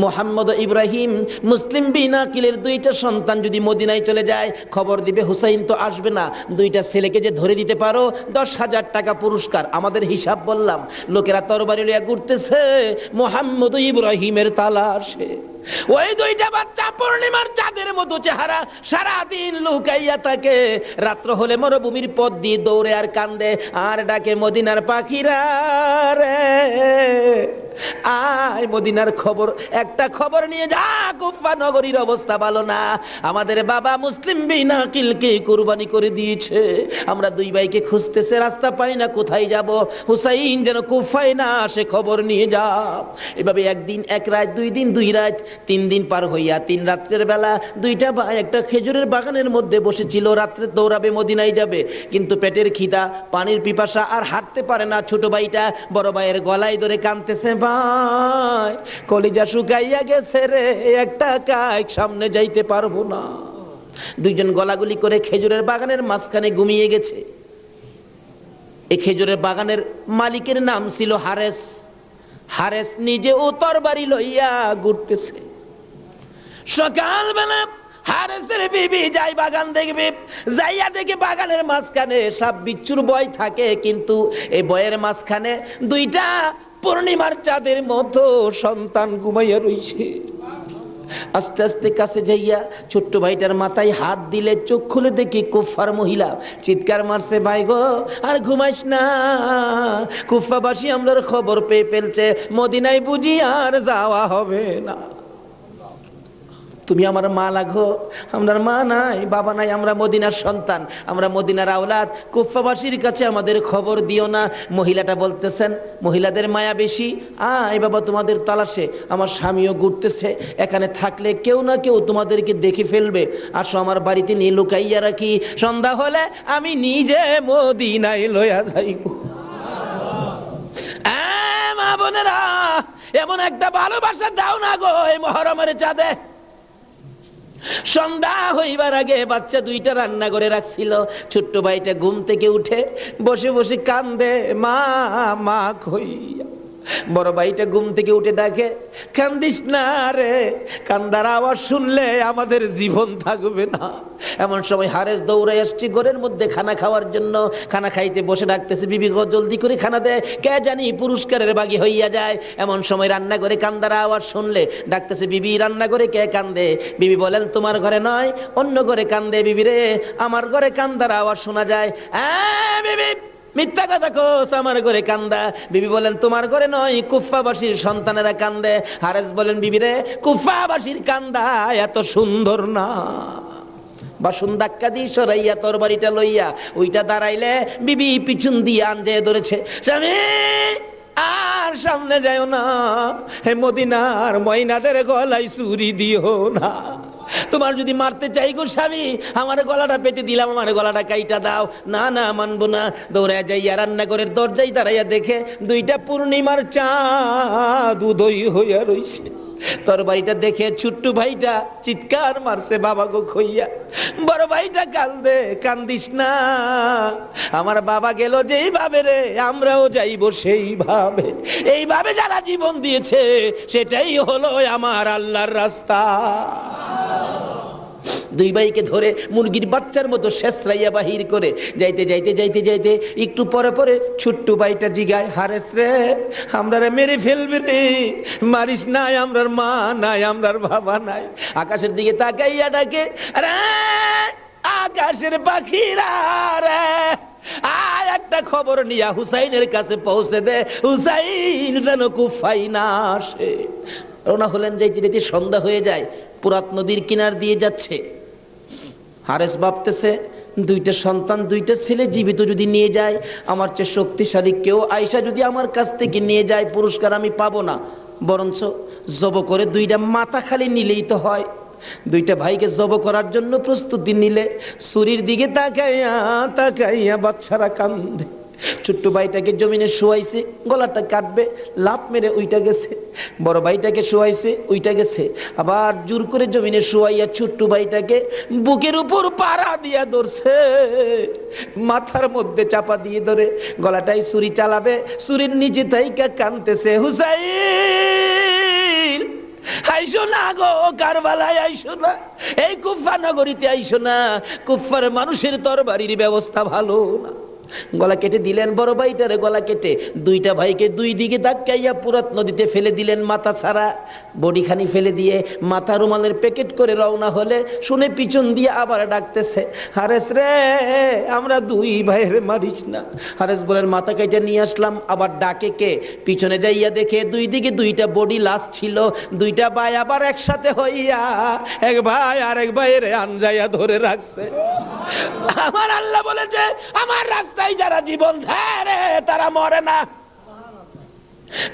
মোহাম্মদ ইব্রাহিম মুসলিম বিন আকিলের 2টা সন্তান যদি মদিনায় চলে যায়, খবর দিবে হুসাইন তো আসবে না, 2টা ছেলেকে যে ধরে দিতে পারো 10,000 টাকা পুরস্কার। আমাদের হিসাব বললাম, লোকেরা তরবারি লইয়া ঘুরতেছে মোহাম্মদ ইব্রাহিমের তালাশে। ওই 2টা বাচ্চা পূর্ণিমার চাঁদের মতো চেহারা, সারাদিন লুকাইয়া থাকে, রাত্র হলে মরুভূমির পথ দিয়ে দৌড়ে আর কান্দে আর ডাকে মদিনার পাখিরা রে আয়, মদিনার খবর, একটা খবর নিয়ে যা, কুফা নগরীর অবস্থা ভালো না, আমাদের বাবা মুসলিম বিন আকিলকে কুরবানি করে দিয়েছে, আমরা 2 ভাইকে খুঁজতেছে, রাস্তা পাই না, কোথায় যাব, হুসাইন যেন কুফায় না আসে, খবর নিয়ে যা। এভাবে 1 দিন 1 রাত, 2 দিন 2 রাত, 3 দিন পার হইয়া 3 রাত্রের বেলা 2টা ভাই একটা খেজুরের বাগানের মধ্যে বসেছিল, রাত্রে দৌড়াবে মদিনায় যাবে, কিন্তু পেটের খিদা, পানির পিপাসা, আর হাঁটতে পারে না। ছোট ভাইটা বড় ভাইয়ের গলায় ধরে কাঁদতেছে, ভাই কলিজা শুকাইয়া গেছে রে, একটা কাজ সামনে যাইতে পারবো না। 2 জন গলাগুলি করে খেজুরের বাগানের মাঝখানে ঘুমিয়ে গেছে। এই খেজুরের বাগানের মালিকের নাম ছিল হারেস। হারেস নিজে ও তরবারি লইয়া ঘুরতেছে। সকালবেলা হারেসের বিবি যাই বাগান দেখবে, যাইয়া দেখে বাগানের মাঝখানে সাপ বিচ্ছুর ভয় থাকে, কিন্তু এই বয়ের মাঝখানে 2টা পূর্ণিমার চাঁদের মতো সন্তান ঘুমাইয়া রইছে। আস্তে আস্তে কাছে যাইয়া ছোট্ট ভাইটার মাথায় হাত দিলে চোখ খুলে দেখি কুফার মহিলা, চিৎকার মারছে, ভাই গো আর ঘুমাইস না, কুফাবাসী আমরার খবর পেয়ে ফেলছে, মদিনায় বুঝি আর যাওয়া হবে না। তুমি আমার মা লাগো, আমার মা নাই, বাবা নাই, আমরা মদিনার সন্তান, আমরা মদিনার আওলাদ, কুফাবাসীর কাছে আমাদের খবর দিও না। মহিলাটা বলতেছেন, মহিলাদের মায়া বেশি, আয় বাবা তোমাদের তালাশে, আমার স্বামীও ঘুরতেছে, এখানে থাকলে কেউ না কেউ তোমাদেরকে দেখে ফেলবে, আসো আমার বাড়িতে নিয়ে লুকাইয়া রাখি, সন্ধ্যা হলে আমি নিজে মদিনায় লইয়া যাইব। মা বোনেরা, এমন একটা ভালোবাসা দাও না গো এই মহরমের চাঁদে। সন্ধ্যা হইবার আগে বাচ্চা 2টা রান্না করে রাখছিল। ছোট্ট ভাইটা ঘুম থেকে উঠে বসে বসে কান্দে, মা মা কইয়া। বড় ভাইটা ঘুম থেকে উঠে ডাকে, কান্দিস না রে, কান্দার আওয়াজ শুনলে আমাদের জীবন থাকবে না। এমন সময় হারেস দৌড়ে আসছে ঘরের মধ্যে খানা খাওয়ার জন্য। খানা খাইতে বসে ডাকতেছে, বিবি গো জলদি করে খানা দে, কে জানি পুরস্কারের বাগি হইয়া যায়। এমন সময় রান্না করে কান্দার আওয়াজ শুনলে ডাকতেছে, বিবি রান্না করে কে কান্দে? বিবি বলেন, তোমার ঘরে নয়, অন্য ঘরে কান্দে। বিবি রে, আমার ঘরে কান্দার আওয়াজ শোনা যায়। বিবি মিথ্যা কথা কোস, আমার ঘরে কান্দা। বিবি বলেন, তোমার ঘরে নয়, কুফাবাসীর সন্তানেরা কান্দে। হারেস বলেন, বিবি রে, কুফাবাসীর কান্দা এত সুন্দর না। বাসন ধাক্কা দিয়ে সরাইয়া তরবারিটা লইয়া ওইটা দাঁড়াইলে বিবি পিছন দিয়ে আনজে ধরেছে, স্বামী আর সামনে যাও না, হে মদিনার ময়নাদের গলায় ছুরি দিও না। তোমার যদি মারতে চাই গো স্বামী, আমার গলাটা পেতে দিলাম, আমার গলাটা কাইটা দাও। না না, মানবো না। দৌড়ায় যাইয়া রান্নাঘরের দরজায় দাঁড়াইয়া দেখে দুইটা পূর্ণিমার চাঁদ উদয় হইয়া রইছে। তরবারিটা দেখে ছোট্ট ভাইটা চিৎকার মারছে, বাবা গো খইয়া। বড় ভাইটা কান্দে, কান্দিস না, আমার বাবা গেল যেইভাবে রে, আমরাও যাইব সেইভাবে। এইভাবে যারা জীবন দিয়েছে সেটাই হলো আমার আল্লাহর রাস্তা। দুই ভাইকে ধরে মুরগির বাচ্চার মতো শেষরাইয়া বাহির করে যাইতে যাইতে যাইতে যাইতে একটু পরে পরে ছোট্ট ভাইটা জিগায়, হারেস রে, আমরা মেরে ফেলবে রে, মারিস নাই, আমরার মা নাই, আমরার বাবা নাই। আকাশের দিকে তাকাইয়া ডাকে, রে আকাশের পাখিরা রে, আর একটা খবর নিয়া হুসাইনের কাছে পৌঁছে দে, হুসাইন যেন কুফায় না আসে। রওনা হলেন, যাইতে যাইতে সন্ধ্যা হয়ে যায়। পুরাত নদীর কিনার দিয়ে যাচ্ছে। হারেস ভাবতেছে, দুইটা সন্তান, দুইটা ছেলে জীবিত যদি নিয়ে যায়, আমার চেয়ে শক্তিশালী কেউ আয়সা যদি আমার কাছ থেকে নিয়ে যায়, পুরস্কার আমি পাবো না, বরঞ্চ জব করে দুইটা মাথা খালি নিলেই তো হয়। দুইটা ভাইকে জব করার জন্য প্রস্তুতি নিলে ছুরির দিকে তাকাইয়া তাকাইয়া বাচ্চারা কান্দে। ছোট্ট ভাইটাকে জমিনে শোয়াইছে, গলাটা কাটবে, লাফ মেরে উইটা গেছে। বড় ভাইটাকে শোয়াইছে, উইটা গেছে। আবার জোর করে জমিনে শোয়াইয়া ছোট্ট ভাইটাকে বুকের উপর পাড়া দিয়া ধরছে, মাথার মধ্যে চাপা দিয়ে ধরে গলাটাই ছুরি চালাবে, ছুরির নিচে তাইকা কানতেছে, হুসাইন আইসো না গো, কারবালায় আইসো না, এই কুফা নগরীতে আইসো না, কুফার মানুষের তরবারির ব্যবস্থা ভালো না। গলা কেটে দিলেন বড় ভাইটারে, গলা কেটে দুইটা ভাইকে দুই দিকে ধাক্কাইয়া পুরাত নদীতে ফেলে দিলেন, মাথা ছাড়া বডিখানি ফেলে দিয়ে মাথা রুমালের প্যাকেট করে রওনা হলে শুনে পিছন দিয়ে আবার ডাকতেছে, হারেস রে, আমরা দুই ভাইয়ের মারিস না। হারেস বলেন, মাথা কেটে নিয়ে আসলাম। আবার ডাকে কে? পিছনে যাইয়া দেখে দুই দিকে দুইটা বডি লাশ ছিল। দুইটা ভাই আবার একসাথে হইয়া এক ভাই আর এক ভাইয়ের আনজাইয়া ধরে রাখছে। আমার আল্লাহ বলেছে, আমার রাস্তায় যারা জীবন দেয় রে, তারা মরে না,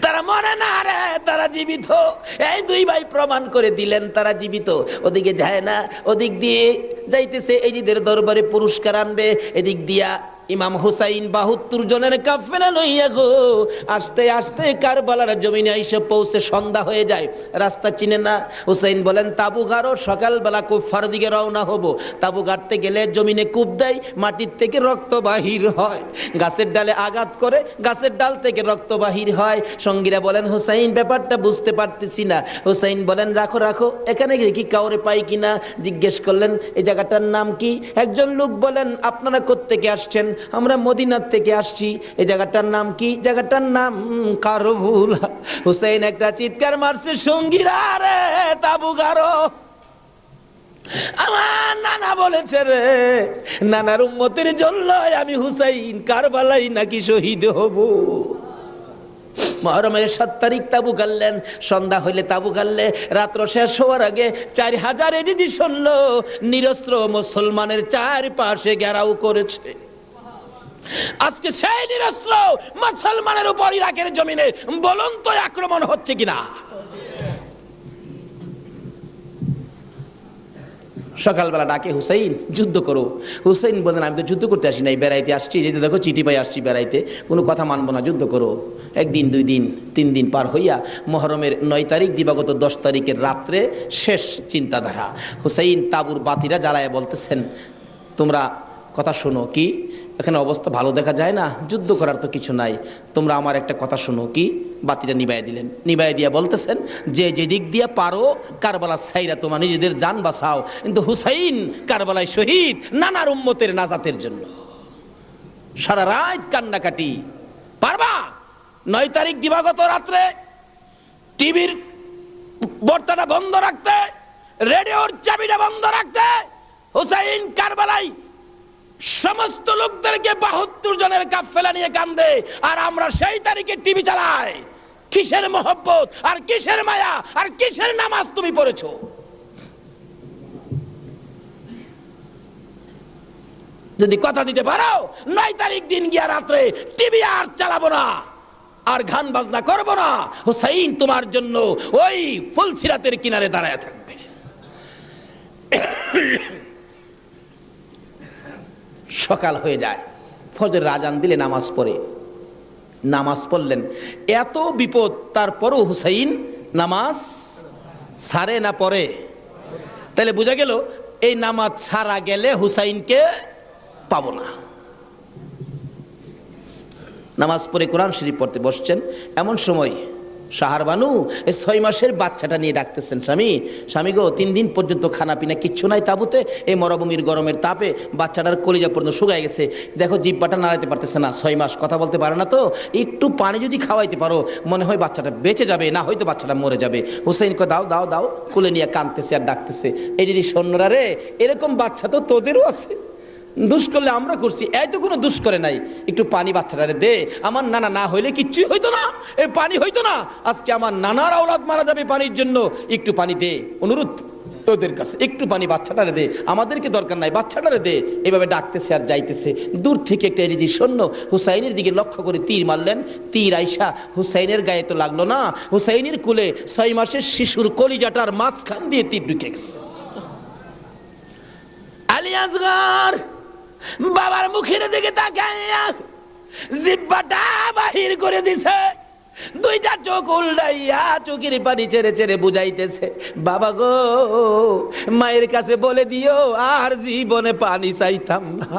তারা মরে না রে, তারা জীবিত। এই দুই ভাই প্রমাণ করে দিলেন তারা জীবিত। ওদিকে যায় না, ওদিক দিয়ে যাইতেছে, এজিদের দরবারে পুরস্কার আনবে। এদিক দিয়া ইমাম হুসাইন 72 জনের কাফেলা লইয়া গো আস্তে আস্তে কারবালার জমিনে এসে পৌঁছে সন্ধ্যা হয়ে যায়। রাস্তা চিনে না। হুসাইন বলেন, তাবু গাড়ো, সকালবেলা কুফার দিকে রওনা হব। তাবু গাড়তে গেলে জমিনে কূপ দেয়, মাটির থেকে রক্ত বাহির হয়। গাছের ডালে আঘাত করে, গাছের ডাল থেকে রক্ত বাহির হয়। সঙ্গীরা বলেন, হুসাইন ব্যাপারটা বুঝতে পারতেছি না। হুসাইন বলেন, রাখো রাখো, এখানে কি কাউরে পাই কিনা। জিজ্ঞেস করলেন, এই জায়গাটার নাম কি? একজন লোক বলেন, আপনারা কোত্থেকে আসছেন? আমরা মদিনার থেকে আসছি। এই জায়গাটার নাম কি? জায়গাটার নাম কারবুলা। হুসাইন একটা চিৎকার মারছে, সঙ্গীরা রে, তাবু গাড়ো। আমার নানা বলেছে রে, নানার উম্মতের জন্য আমি হুসাইন কারবালাই নাকি শহীদ হব। মুহররমের 7 তারিখ তাবু গাড়লেন। সন্ধ্যা হইলে তাবু গাড়লে রাত্র শেষ হওয়ার আগে 4000 এডিশন নিরস্ত্র মুসলমানের চারপাশে ঘেরাও করেছে। আজকে সেই নিরস্ত্র মুসলমানের উপর ইরাকের জমিনে বলুন তো আক্রমণ হচ্ছে কিনা? সকালবেলা ডাকে, হুসাইন যুদ্ধ করো। হুসাইন বলেন, আমি তো যুদ্ধ করতে আসি নাই, বেড়াইতে আসছি। যেতে দেখো চিঠি পাই আসছি বেড়াইতে, কোনো কথা মানবো না, যুদ্ধ করো। 1 দিন 2 দিন 3 দিন পার হইয়া মুহররমের 9 তারিখ দিবাগত 10 তারিখের রাত্রে শেষ চিন্তাধারা। হুসাইন তাবুর বাতিরা জ্বালায় বলতেছেন, তোমরা কথা শোনো। কি? এখানে অবস্থা ভালো দেখা যায় না, যুদ্ধ করার তো কিছু নাই, তোমরা আমার একটা কথা শোনো। কি? বাতিটা নিবাই দিলেন। নিবাই দিয়া বলতেছেন, যে যেদিক দিয়া পারো কারবালা ছাইরা তোমার নিজেদের জান বাঁচাও, কিন্তু হুসাইন কারবালায় শহীদ নানার উম্মতের নাজাতের জন্য। সারা রাত কান্নাকাটি। পারবা? 9 তারিখ দিবাগত রাত্রে টিভির বর্তাটা বন্ধ রাখতে, রেডিওর চাবিটা বন্ধ রাখতে। হুসাইন কারবালায় সমস্ত লোকদেরকে 72 জনের কাফেলা নিয়ে কান্দে, আর আমরা সেই তারিখে টিভি চালাই। কিসের মহব্বত আর কিসের মায়া আর কিসের নামাজ তুমি পড়েছো? যদি কথা দিতে পারো 9 তারিখ দিন গিয়া রাত্রে টিভি আর চালাবো না, আর গান বাজনা করব না, হুসাইন তোমার জন্য ওই ফুলসিরাতের কিনারে দাঁড়ায় থাকবে। সকাল হয়ে যায়, ফজরের আজান দিলে নামাজ পড়লেন। এত বিপদ তারপরও হুসাইন নামাজ ছাড়ে না পড়ে। তাহলে বোঝা গেল এই নামাজ ছাড়া গেলে হুসাইনকে পাবো না। নামাজ পড়ে কোরআন শরীফ পড়তে বসছেন, এমন সময় শাহরবানু এই 6 মাসের বাচ্চাটা নিয়ে ডাকতেছেন, স্বামী গো 3 দিন পর্যন্ত খানা পিনা কিচ্ছু নাই তাবুতে, এই মরুভূমির গরমের তাপে বাচ্চাটার কলিজা পর্যন্ত শুকায় গেছে, দেখো জিহ্বাটা নাড়াইতে পারতেছে না, 6 মাস কথা বলতে পারে না, তো একটু পানি যদি খাওয়াইতে পারো মনে হয় বাচ্চাটা বেঁচে যাবে, না হয়তো বাচ্চাটা মরে যাবে। হুসাইনকে দাও দাও দাও, কোলে নিয়ে কাঁদতেছে আর ডাকতেছে, এই দিদি সৈন্যরা রে, এরকম বাচ্চা তো তোদেরও আছে, দুষ করলে আমরা করছি, এই তো কোনো দুষ করে নাই, একটু পানি বাচ্চাটারে দে, আমার নানা না হইলে কিচ্ছুই হইতো না, এই পানি হইতো না, আজকে আমার নানার আওলাদ মারা যাবে পানির জন্য, একটু পানি দে, অনুরোধ তোদের কাছে একটু পানি বাচ্চাটারে দে, আমাদেরকে দরকার নাই, বাচ্চাটারে দে। এভাবে ডাকতেছে আর যাইতেছে, দূর থেকে একটা এরিদি সৈন্য হুসাইনের দিকে লক্ষ্য করে তীর মারলেন, তীর আইসা হুসাইনের গায়ে তো লাগলো না, হুসাইনের কুলে 6 মাসের শিশুর কলিজাটার মাঝখান দিয়ে তীর ঢুকে গেছে। আলী আসগর বাবার মুখের দিকে তাকাইয়া জিহ্বাটা বাহির করে দিছে, 2টা চোখ উল্টাইয়া চোখের পানি ছেড়ে ছেড়ে বুঝাইতেছে, বাবা গো মায়ের কাছে বলে দিও আর জীবনে পানি চাইতাম না।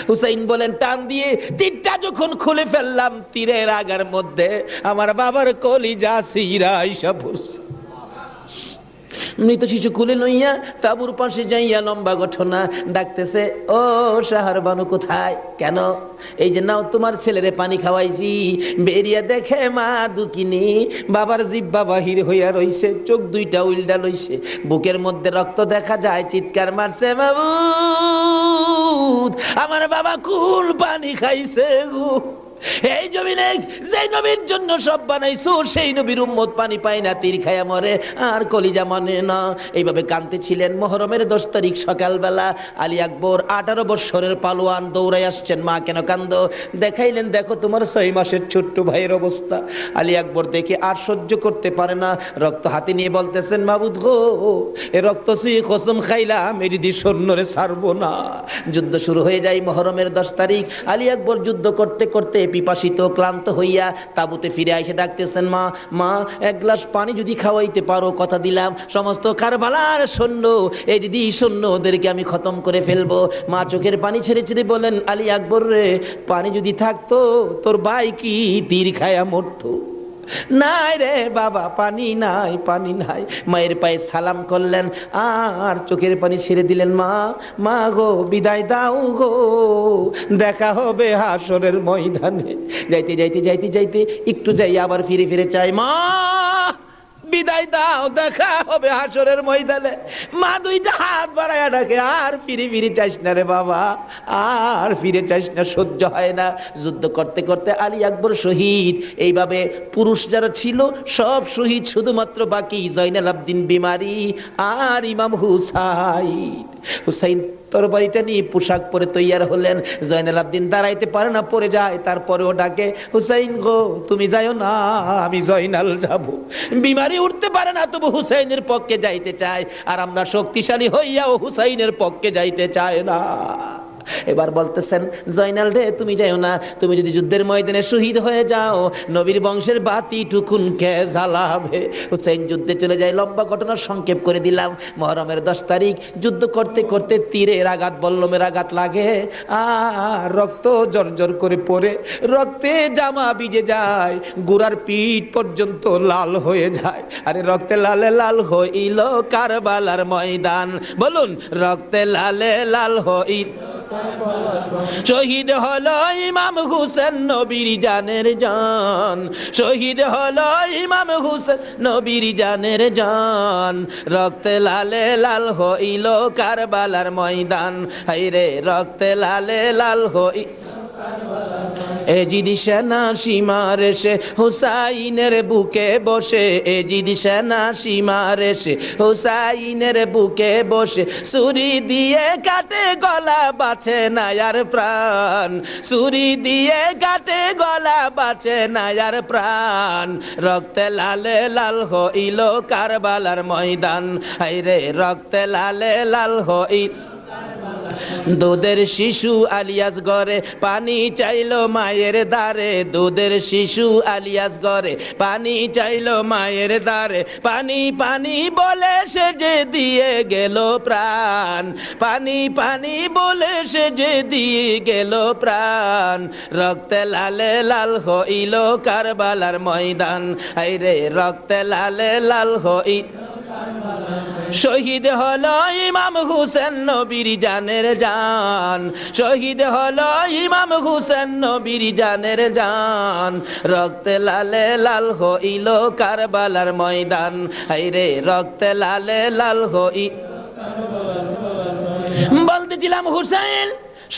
হুসাইন বলেন, টান দিয়ে তীরটা যখন খুলে ফেললাম, তীরের আগার মধ্যে আমার বাবার কলিজা সিরা আইসা পড়ছে। মৃত শিশু কুলে লইয়া তাবুর পাশে যাইয়া লম্বা ঘটনা ডাকতেছে, ও শাহরবানু কোথায়, কেন? এই যে নাও তোমার ছেলেরে পানি খাওয়াইছি, বেরিয়া দেখে মা দুকিনি বাবার জিহ্বা বাহির হইয়া রইছে, চোখ 2টা উল্টা লইছে, বুকের মধ্যে রক্ত দেখা যায়, চিৎকার মারছে, মাবুদ আমার বাবা কুল পানি খাইছে গো। এই জমিনে যে নবীর জন্য সব বানাইছো, সেই নবীর উম্মত পানি পায় না, তীর খায়া মরে আর কলিজা মানে না। এইভাবে কাঁদতেছিলেন। মুহররমের 10 তারিখ সকালবেলা আলী আকবর 18 বছরের পালোয়ান দৌড়াই আসছেন, মা কেন কান্দো? দেখাইলেন, দেখো তোমার 6 মাসের ছোট্ট ভাইয়ের অবস্থা। আলী আকবর দেখে আর সহ্য করতে পারে না, রক্ত হাতে নিয়ে বলতেছেন, মাবুদ গো এ রক্ত ছুঁয়ে কসম খাইলাম এর দি সৈন্যরে ছাড়বো না। যুদ্ধ শুরু হয়ে যায় মুহররমের 10 তারিখ। আলী আকবর যুদ্ধ করতে করতে পিপাসিত ক্লান্ত হইয়া তাবুতে ফিরে এসে ডাকতেছেন, মা মা 1 গ্লাস পানি যদি খাওয়াইতে পারো, কথা দিলাম সমস্ত কারবালার সৈন্য এই দিদি সৈন্য ওদেরকে আমি খতম করে ফেলবো। মা চোখের পানি ছেড়ে ছেড়ে বলেন, আলী আকবর রে, পানি যদি থাকতো তোর ভাই কি তীর খায়া মরতো? নাই রে বাবা, পানি নাই, পানি নাই। মায়ের পায়ে সালাম করলেন আর চোখের পানি ছেড়ে দিলেন। মা মা গো বিদায় দাও গো, দেখা হবে হাসরের ময়দানে। যাইতে যাইতে যাইতে যাইতে একটু যাই আবার ফিরে ফিরে চাই, মা বিদায় দাও, দেখা হবে হাসরের ময়দানে। মা 2টা হাত বাড়ায়া ডাকে, আর ফিরে ফিরে চাইস না রে বাবা, আর ফিরে চাইস না, সহ্য হয় না। যুদ্ধ করতে করতে আলী আকবর শহীদ। এইভাবে পুরুষ যারা ছিল সব শহীদ, শুধুমাত্র বাকি জয়নাল আবদিন বিমারি আর ইমাম হুসাইন। হুসাইন তরবারিটা নিয়ে পোশাক পরে তৈয়ার হলেন। জয়নাল আবদিন দাঁড়াইতে পরে না, পড়ে যায়, তারপরেও ডাকে, হুসাইন গো তুমি যাইও না, আমি জয়নাল যাব। বিমারি উঠতে পারে না, তবু হুসাইনের পক্ষে যাইতে চায়, আর আমরা শক্তিশালী হইয়াও হুসাইনের পক্ষে যাইতে চায় না। এবার বলতেছেন, জয়নাল রে তুমি যাইও না, তুমি যদি যুদ্ধের ময়দানে শহীদ হয়ে যাও, নবীর বংশের বাতি টুকুন কে জ্বালাবে? হুসাইন যুদ্ধে চলে যায়। লম্বা ঘটনা সংক্ষেপ করে দিলাম। মুহররমের 10 তারিখ যুদ্ধ করতে করতে তীরের আঘাত, বল্লমের আঘাত লাগে, আর রক্ত জর্জর করে পড়ে, রক্তে জামা ভিজে যায়, গোড়ার পিঠ পর্যন্ত লাল হয়ে যায়। আরে রক্তে লালে লাল হইল কারবালার ময়দান, বলুন রক্তে লালে লাল হইল। শহীদ হলো ইমাম হুসেন নবীর জানের জান, শহীদ হলো ইমাম হুসেন নবীর জানের জান, রক্তে লালে লাল হইল কারবালার ময়দান, হায়রে রক্তে লালে লাল হই। এজিদি সেনা সীমার এসে হুসাইনের বুকে বসে, এজিদি সেনা সীমার এসে হুসাইনের বুকে বসে, ছুরি দিয়ে কাটে গলা বাঁচে না আর প্রাণ, ছুরি দিয়ে কাটে গলা বাঁচে না আর প্রাণ, রক্তে লালে লাল হইল কারবালার ময়দান, হায়রে রক্তে লালে লাল হইল। দুধের শিশু আলিয়াস ঘরে পানি চাইলো মায়ের দ্বারে, দুধের শিশু আলিয়াস ঘরে পানি চাইলো মায়ের দ্বারে, পানি পানি বলে সে যে দিয়ে গেল প্রাণ, পানি পানি বলে সে যে দিয়ে গেল প্রাণ, রক্তে লালে লাল হইল কারবালার ময়দান, হায়রে রক্তে লালে লাল হইল। শহীদ হলো ইমাম হুসেন নবীর জানের জান, শহীদ হলো ইমাম হুসেন নবীর জানের জান, রক্তে লালে লাল হইল কারবালার ময়দান, হায়রে রক্তে লালে লাল হইল। বলতেছিলাম হুসেন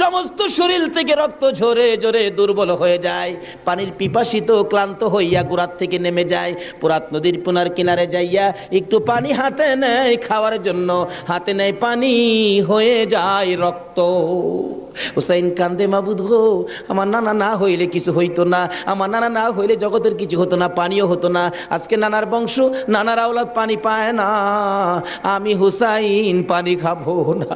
সমস্ত শরীর থেকে রক্ত ঝরে ঝরে দুর্বল হয়ে যায়, পানির পিপাসিত ক্লান্ত হইয়া গোড়ার থেকে নেমে যায়, পুরাত নদীর পুনার কিনারে যাইয়া একটু পানি হাতে নেয় খাওয়ার জন্য, হাতে নেয় পানি হয়ে যায় রক্ত। হুসাইন কান্দে, মাবুদ গো আমার নানা না হইলে কিছু হইতো না, আমার নানা না হইলে জগতের কিছু হতো না, পানিও হতো না, আজকে নানার বংশ নানার আওলাদ পানি পায় না, আমি হুসাইন পানি খাবো না।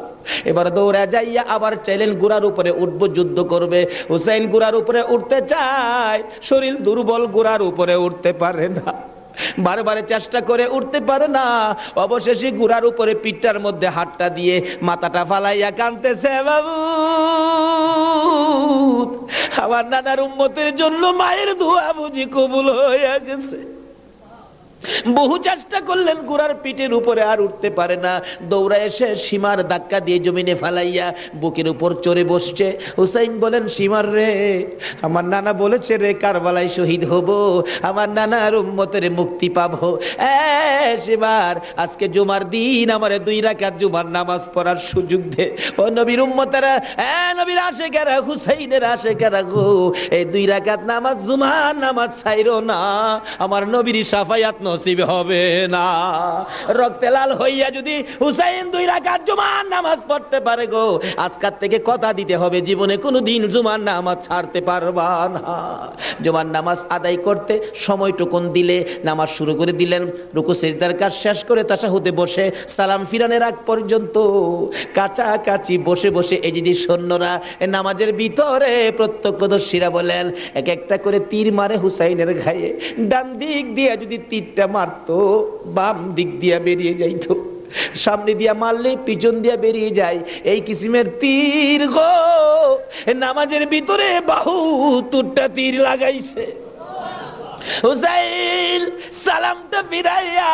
এবার দৌড়া যাইয়া আবার চাইলেন গুড়ার উপরে উঠবো, যুদ্ধ করবে। হুসাইন গুড়ার উপরে উঠতে চায়, শরীর দুর্বল, গুড়ার উপরে উঠতে পারে না, বারবার চেষ্টা করে উঠতে পারে না, অবশেষে গুড়ার উপরে পিঠটার মধ্যে হাতটা দিয়ে মাথাটা ফালাইয়া কাঁদতেছে, বাবু আমার নানার উম্মতের জন্য মায়ের দোয়া বুঝি কবুল হয়ে গেছে। বহু চেষ্টা করলেন, ঘোড়ার পিঠের উপরে আর উঠতে পারে না, দৌড়া এসে সীমার ধাক্কা দিয়ে জমিনে ফালাইয়া বুকের উপর চড়ে বসছে। হুসাইন বলেন, সীমার রে, আমার নানা বলেছে রে কারবালায় শহীদ হব, আমার নানার উম্মতের মুক্তি পাবো, সীমার আজকে জুমার দিন আমারে 2 রাকাত জুমার নামাজ পড়ার সুযোগ দে। ও নবীর উম্মতেরা, নবীর আশেকেরা, হুসাইনের আশেকেরা গো, এই 2 রাকাত নামাজ জুমার নামাজ ছাইরো না, আমার নবীর শাফায়াত নসিব হবে না। রক্তে লাল হইয়া যদি হুসাইন 2 রাকাত জুমার নামাজ পড়তে পারে গো, আজকাল থেকে কথা দিতে হবে জীবনে কোনোদিন জুমার নামাজ ছাড়তে পারবা না। জুমার নামাজ আদায় করতে সময়টুকুন দিলে নামাজ শুরু করে দিলেন, রুকু সিজদার কাজ শেষ করে তাশাহুদে বসে সালাম ফিরানের আগ পর্যন্ত কাছাকাছি বসে বসে এই যদি সৈন্যরা নামাজের ভিতরে প্রত্যক্ষদর্শীরা বলেন এক একটা করে তীর মারে হুসাইনের গায়ে, ডান দিক দিয়ে যদি তীরটা মারতো বাম দিক দিয়া বেরিয়ে যাইতো, সামনে দিয়া মারলে পিছন দিয়া বেরিয়ে যায়, এই কিসিমের তীর গো নামাজের ভিতরে বাহুতুরটা তীর লাগাইছে। হুসাইন সালামটা ফিরাইয়া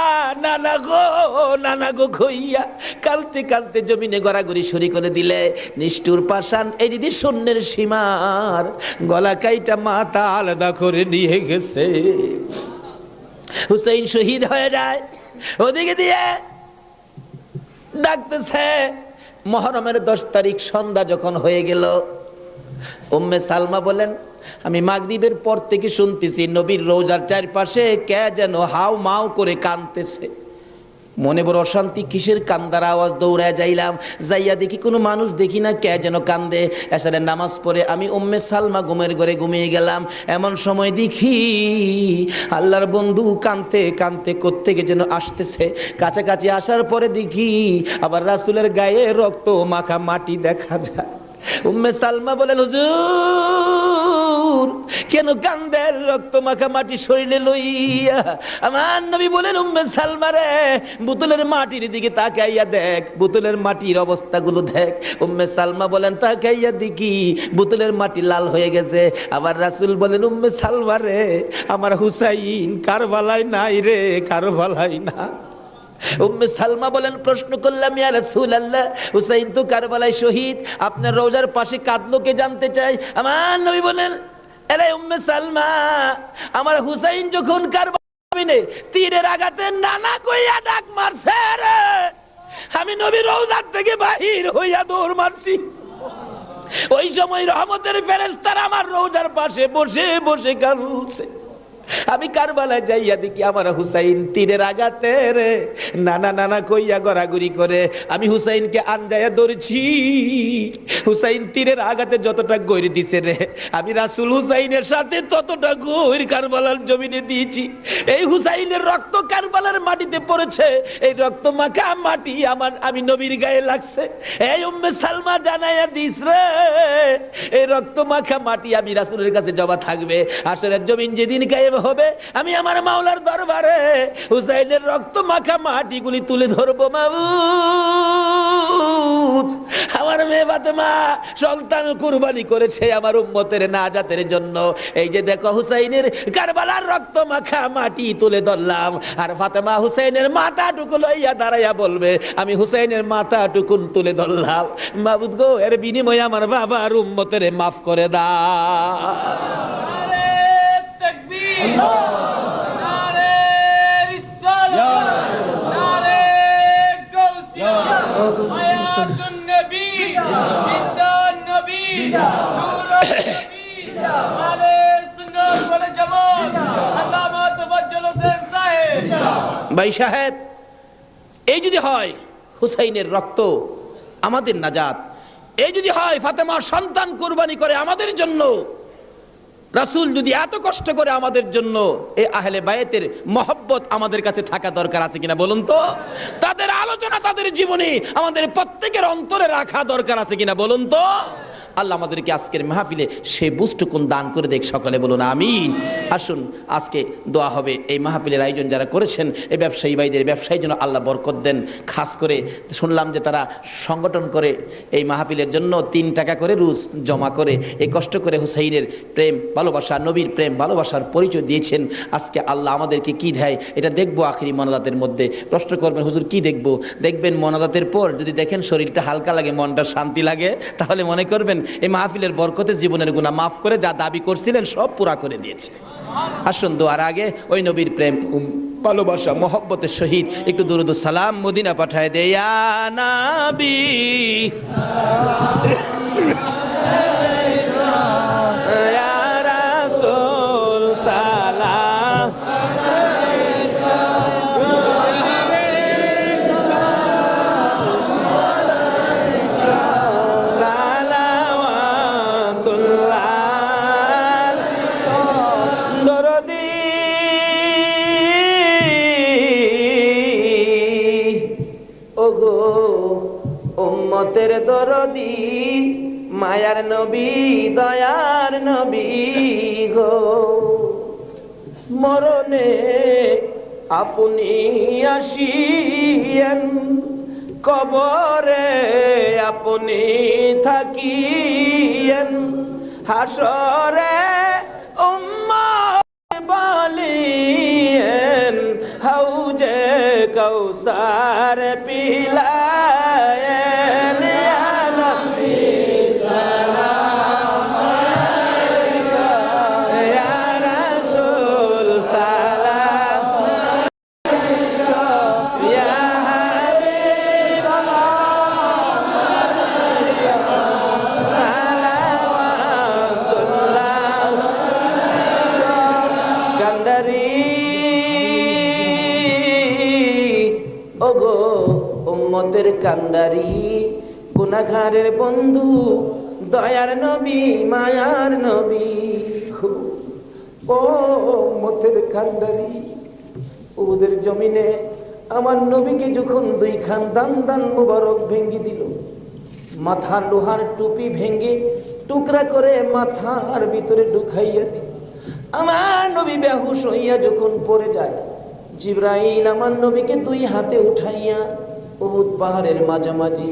নানা গো কইয়া কালতে কালতে জমিনে গড়াগড়ি সরি করে দিলে, নিষ্ঠুর পাষাণ এই দিদি শূন্যের সীমার গলা কাইটা মাথা আলাদা করে নিয়ে গেছে। হুসাইন শহীদ হয়ে যায়, ওদিকে দিয়ে ডাকতেছে। মুহররমের 10 তারিখ সন্ধ্যা যখন হয়ে গেল, উম্মে সালমা বলেন, আমি মাগরিবের পর থেকে শুনতেছি নবীর রওজার চারপাশে কে যেন হাউ মাউ করে কাঁদতেছে। মনে বড় অশান্তি, কিসের কান্দার আওয়াজ? দৌড়ায় যাইলাম, যাইয়া দেখি কোনো মানুষ দেখি না, কে যেন কান্দে। এসারের নামাজ পড়ে আমি উম্মে সালমা ঘুমের ঘরে ঘুমিয়ে গেলাম, এমন সময় দেখি আল্লাহর বন্ধু কাঁদতে কাঁদতে কোত্থেকে যেন আসতেছে। কাছাকাছি আসার পরে দেখি আবার রাসূলের গায়ে রক্ত মাখা মাটি দেখা যায়। উম্মে সালমা বলেন, হুজুর কেন কান্দেন রক্ত মাখা মাটি শরীরে লইয়া? আমার নবী বলেন, উম্মে সালমা রে, বোতলের মাটির দিকে তাকাইয়া দেখ, বোতলের মাটির অবস্থাগুলো দেখ। উম্মে সালমা বলেন, তাকাইয়া দেখি বোতলের মাটি লাল হয়ে গেছে। আবার রাসূল বলেন, উম্মে সালমা রে, আমার হুসাইন কারবালায় নাই রে, কারবালায় না। উম্মে সালমা বলেন, প্রশ্ন করলাম, ইয়া রাসূলুল্লাহ, হুসাইন তো কারবালায় শহীদ, আপনার রওজার পাশে কাঁদলো কে জানতে চাই। আমার নবী বলেন, আরে উম্মে সালমা, আমার হুসাইন যখন কারবালায় তীরের আঘাতে নানা কইয়া ডাক মারছে রে, আমি নবী রওজার থেকে বাহির হইয়া দৌড় মারছি। ওই সময় রহমতের ফেরেশতারা আমার রওজার পাশে বসে বসে কাঁদছে। আমি কারবালায় যাইয়া দেখি আমার হুসাইন তীরের আঘাতে রে নানা নানা কইয়া গড়াগড়ি করে আমি হুসাইনকে আনজায়া ধরছি। হুসাইন তীরের আঘাতে যতটা গৈর দিছে রে, আমি রাসূল হুসাইনের সাথে ততটা গৈর কারবালার জমিনে দিয়েছি। এই হুসাইনের রক্ত কারবালার মাটিতে পড়েছে, এই রক্ত মাখা মাটি আমি নবীর গায়ে লাগছে। এই উম্মে সালমা জানাইয়া দিস রে, এই রক্ত মাখা মাটি আমি রাসূলের কাছে জমা থাকবে। আসরের জমিন যেদিন গায়েব হবে, আমি আমার মাওলার দরবারে হুসাইনের রক্ত মাখা মাটিগুলি তুলে ধরবো। মাবুদ, আমার মেয়ে ফাতেমা সন্তান কুরবানি করেছে আমার উম্মতের নাজাতের জন্য। এই যে দেখো হুসাইনের কারবালার রক্ত মাখা মাটি তুলে ধরলাম, আর ফাতেমা হুসাইনের মাথাটুকু লইয়া দাঁড়াইয়া বলবে আমি হুসাইনের মাথাটুকু তুলে ধরলাম। মাবুদ গো, এর বিনিময়ে আমার বাবার উম্মতের মাফ করে দাও। ভাই সাহেব, এই যদি হয় হুসাইনের রক্ত আমাদের নাজাত, এই যদি হয় ফাতেমার সন্তান কুরবানি করে আমাদের জন্য, রাসূল যদি এত কষ্ট করে আমাদের জন্য, এই আহলে বায়েতের মহব্বত আমাদের কাছে থাকা দরকার আছে কিনা বলুন তো? তাদের আলোচনা তাদের জীবনে আমাদের প্রত্যেকের অন্তরে রাখা দরকার আছে কিনা বলুন তো? আল্লাহ আমাদেরকে আজকের মাহফিলে সে বুঝটুকুন দান করে দেখ, সকলে বলুন আমিন। আসুন আজকে দোয়া হবে। এই মাহফিলের আয়োজন যারা করেছেন, এই ব্যবসায়ী ভাইদের ব্যবসায়ী যেন আল্লাহ বরকত দেন। খাস করে শুনলাম যে তারা সংগঠন করে এই মাহফিলের জন্য 3 টাকা করে রোজ জমা করে এই কষ্ট করে হুসাইনের প্রেম ভালোবাসা, নবীর প্রেম ভালোবাসার পরিচয় দিয়েছেন। আজকে আল্লাহ আমাদেরকে কি দেয় এটা দেখবো আখিরি মোনাজাতের মধ্যে। প্রশ্ন করবেন হুজুর কি দেখবো? দেখবেন মোনাজাতের পর যদি দেখেন শরীরটা হালকা লাগে, মনটা শান্তি লাগে, তাহলে মনে করবেন এই মাহফিলের বরকতে জীবনের গুনাহ মাফ করে যা দাবি করছিলেন সব পুরা করে দিয়েছে। আসুন দোয়ার আগে ওই নবীর প্রেম ভালোবাসা মহব্বতের সহিত একটু দুরূদ ও সালাম মদিনা পাঠায় দে। ইয়া নবী ইয়া রাসূল সালাম উম্মতের দরদি মায়ার নবী দয়ার নবী গো, মরণে আপনি আসিয়েন, কবরে আপনি থাকিয়েন, হাসরে উম্মত বলিয়েন, হাউজে কাউসার পিলায়েন। ইয়া নবী সালাম আলাইকা, ইয়া রাসূল সালাম আলাইকা, ইয়া হাবিব সালাম আলাইকা, সালাওয়াতুল্লাহ কান্ডারি। ওগো উম্মতের কান্ডারি, গুনাহগারের বন্ধু, দয়ার নবী মায়ার নবী, ও উম্মতের কান্ডারি, ওদের জমিনে আমার নবীকে যখন 2 খান দান দান মুবারক ভেঙ্গে দিল, মাথা লোহার টুপি ভেঙ্গে টুকরা করে মাথার ভিতরে ঢুকাইয়া দিল, আমার নবী বেহুশ হইয়া যখন পড়ে যায়, জিবরাইল আমার নবীকে 2 হাতে উঠাইয়া উহুদ পাহাড়ের মাঝামাঝি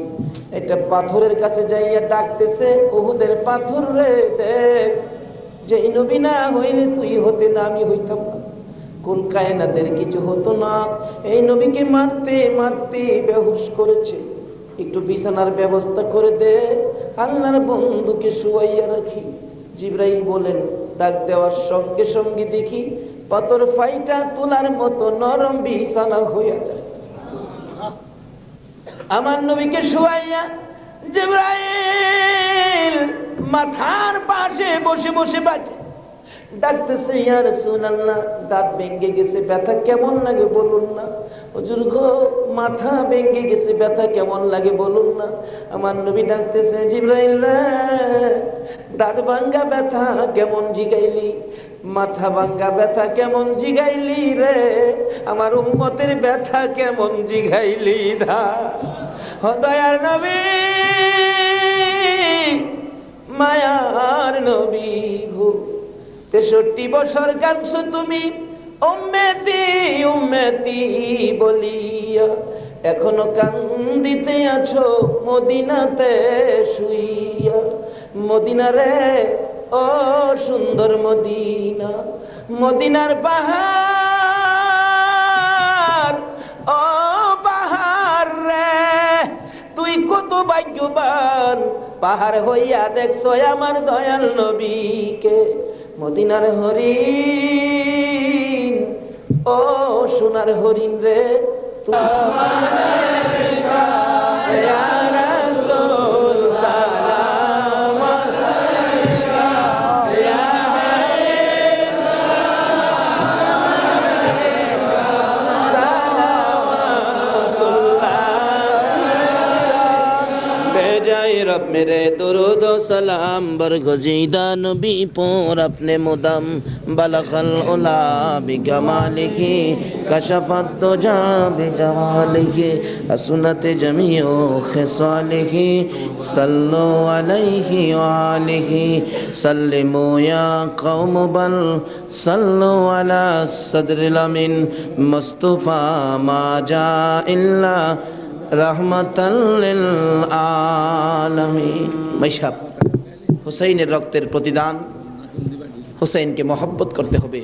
একটা পাথরের কাছে যাইয়া ডাকতেছে, উহুদের পাথর রে দেখ, যেই নবী না হইলে তুই হতে না, আমি হইতাম না, কোন কায়নাতের কিছু হতো না, এই নবীকে মারতে মারতে বেহুশ করেছে, একটু বিছানার ব্যবস্থা করে দে, আল্লাহর বন্ধুকে শুয়াইয়া রাখি। জিবরাইল বলেন, ডাক দেওয়ার সঙ্গে সঙ্গে দেখি পাথর ফাইটা তোলার মতো নরম বিছানা হইয়া যায়। আমার নবীকে শুয়াইয়া জিবরাইল মাথার পাশে বসে বসে বাটে ডাকতেছে, ইয়া রাসূলুল্লাহ, দাঁত ভেঙে গেছে, ব্যথা কেমন লাগে বলুন না। হুজুর গো, মাথা ভেঙে গেছে, ব্যথা কেমন লাগে বলুন না। আমার নবী ডাকতেছে, জিবরাইল রে, দাঁত ভাঙ্গা ব্যথা কেমন জিগাইলি, মাথা ভাঙ্গা ব্যথা কেমন জিগাইলি রে, আমার উম্মতের ব্যথা কেমন জিগাইলি না। দয়ার নবী, মায়ার নবী গো, 63 বছর কাঁদছো তুমি উম্মতি উম্মতি বলিয়া, এখনো কান্দিতে আছো মদিনাতে শুইয়া। মদিনা রে, ও সুন্দর মদিনা, মদিনার পাহাড়, ও পাহাড় রে, তুই কত ভাগ্যবান, পাহাড় হইয়া দেখছো আমার দয়াল নবীকে। মদিনার হরিণ, ও সোনার হরিণ রে, रब मेरे दुरूद व सलाम बरगुज़ीदा नबी पर अपने मुदम बलगल उला बिकमालिही कशफत दुजा बिजमालिही असनत जमीओ खिसालिही सल्लु अलैहि व आलिही सल्लिमू या कौम बल सल्लु अला सदरिल अमीन मुस्तफा मा जा इल्ला रहमतल आलमीन। মাইশাব, হুসাইনের রক্তের প্রতিদান, হুসাইনকে মহব্বত করতে হবে।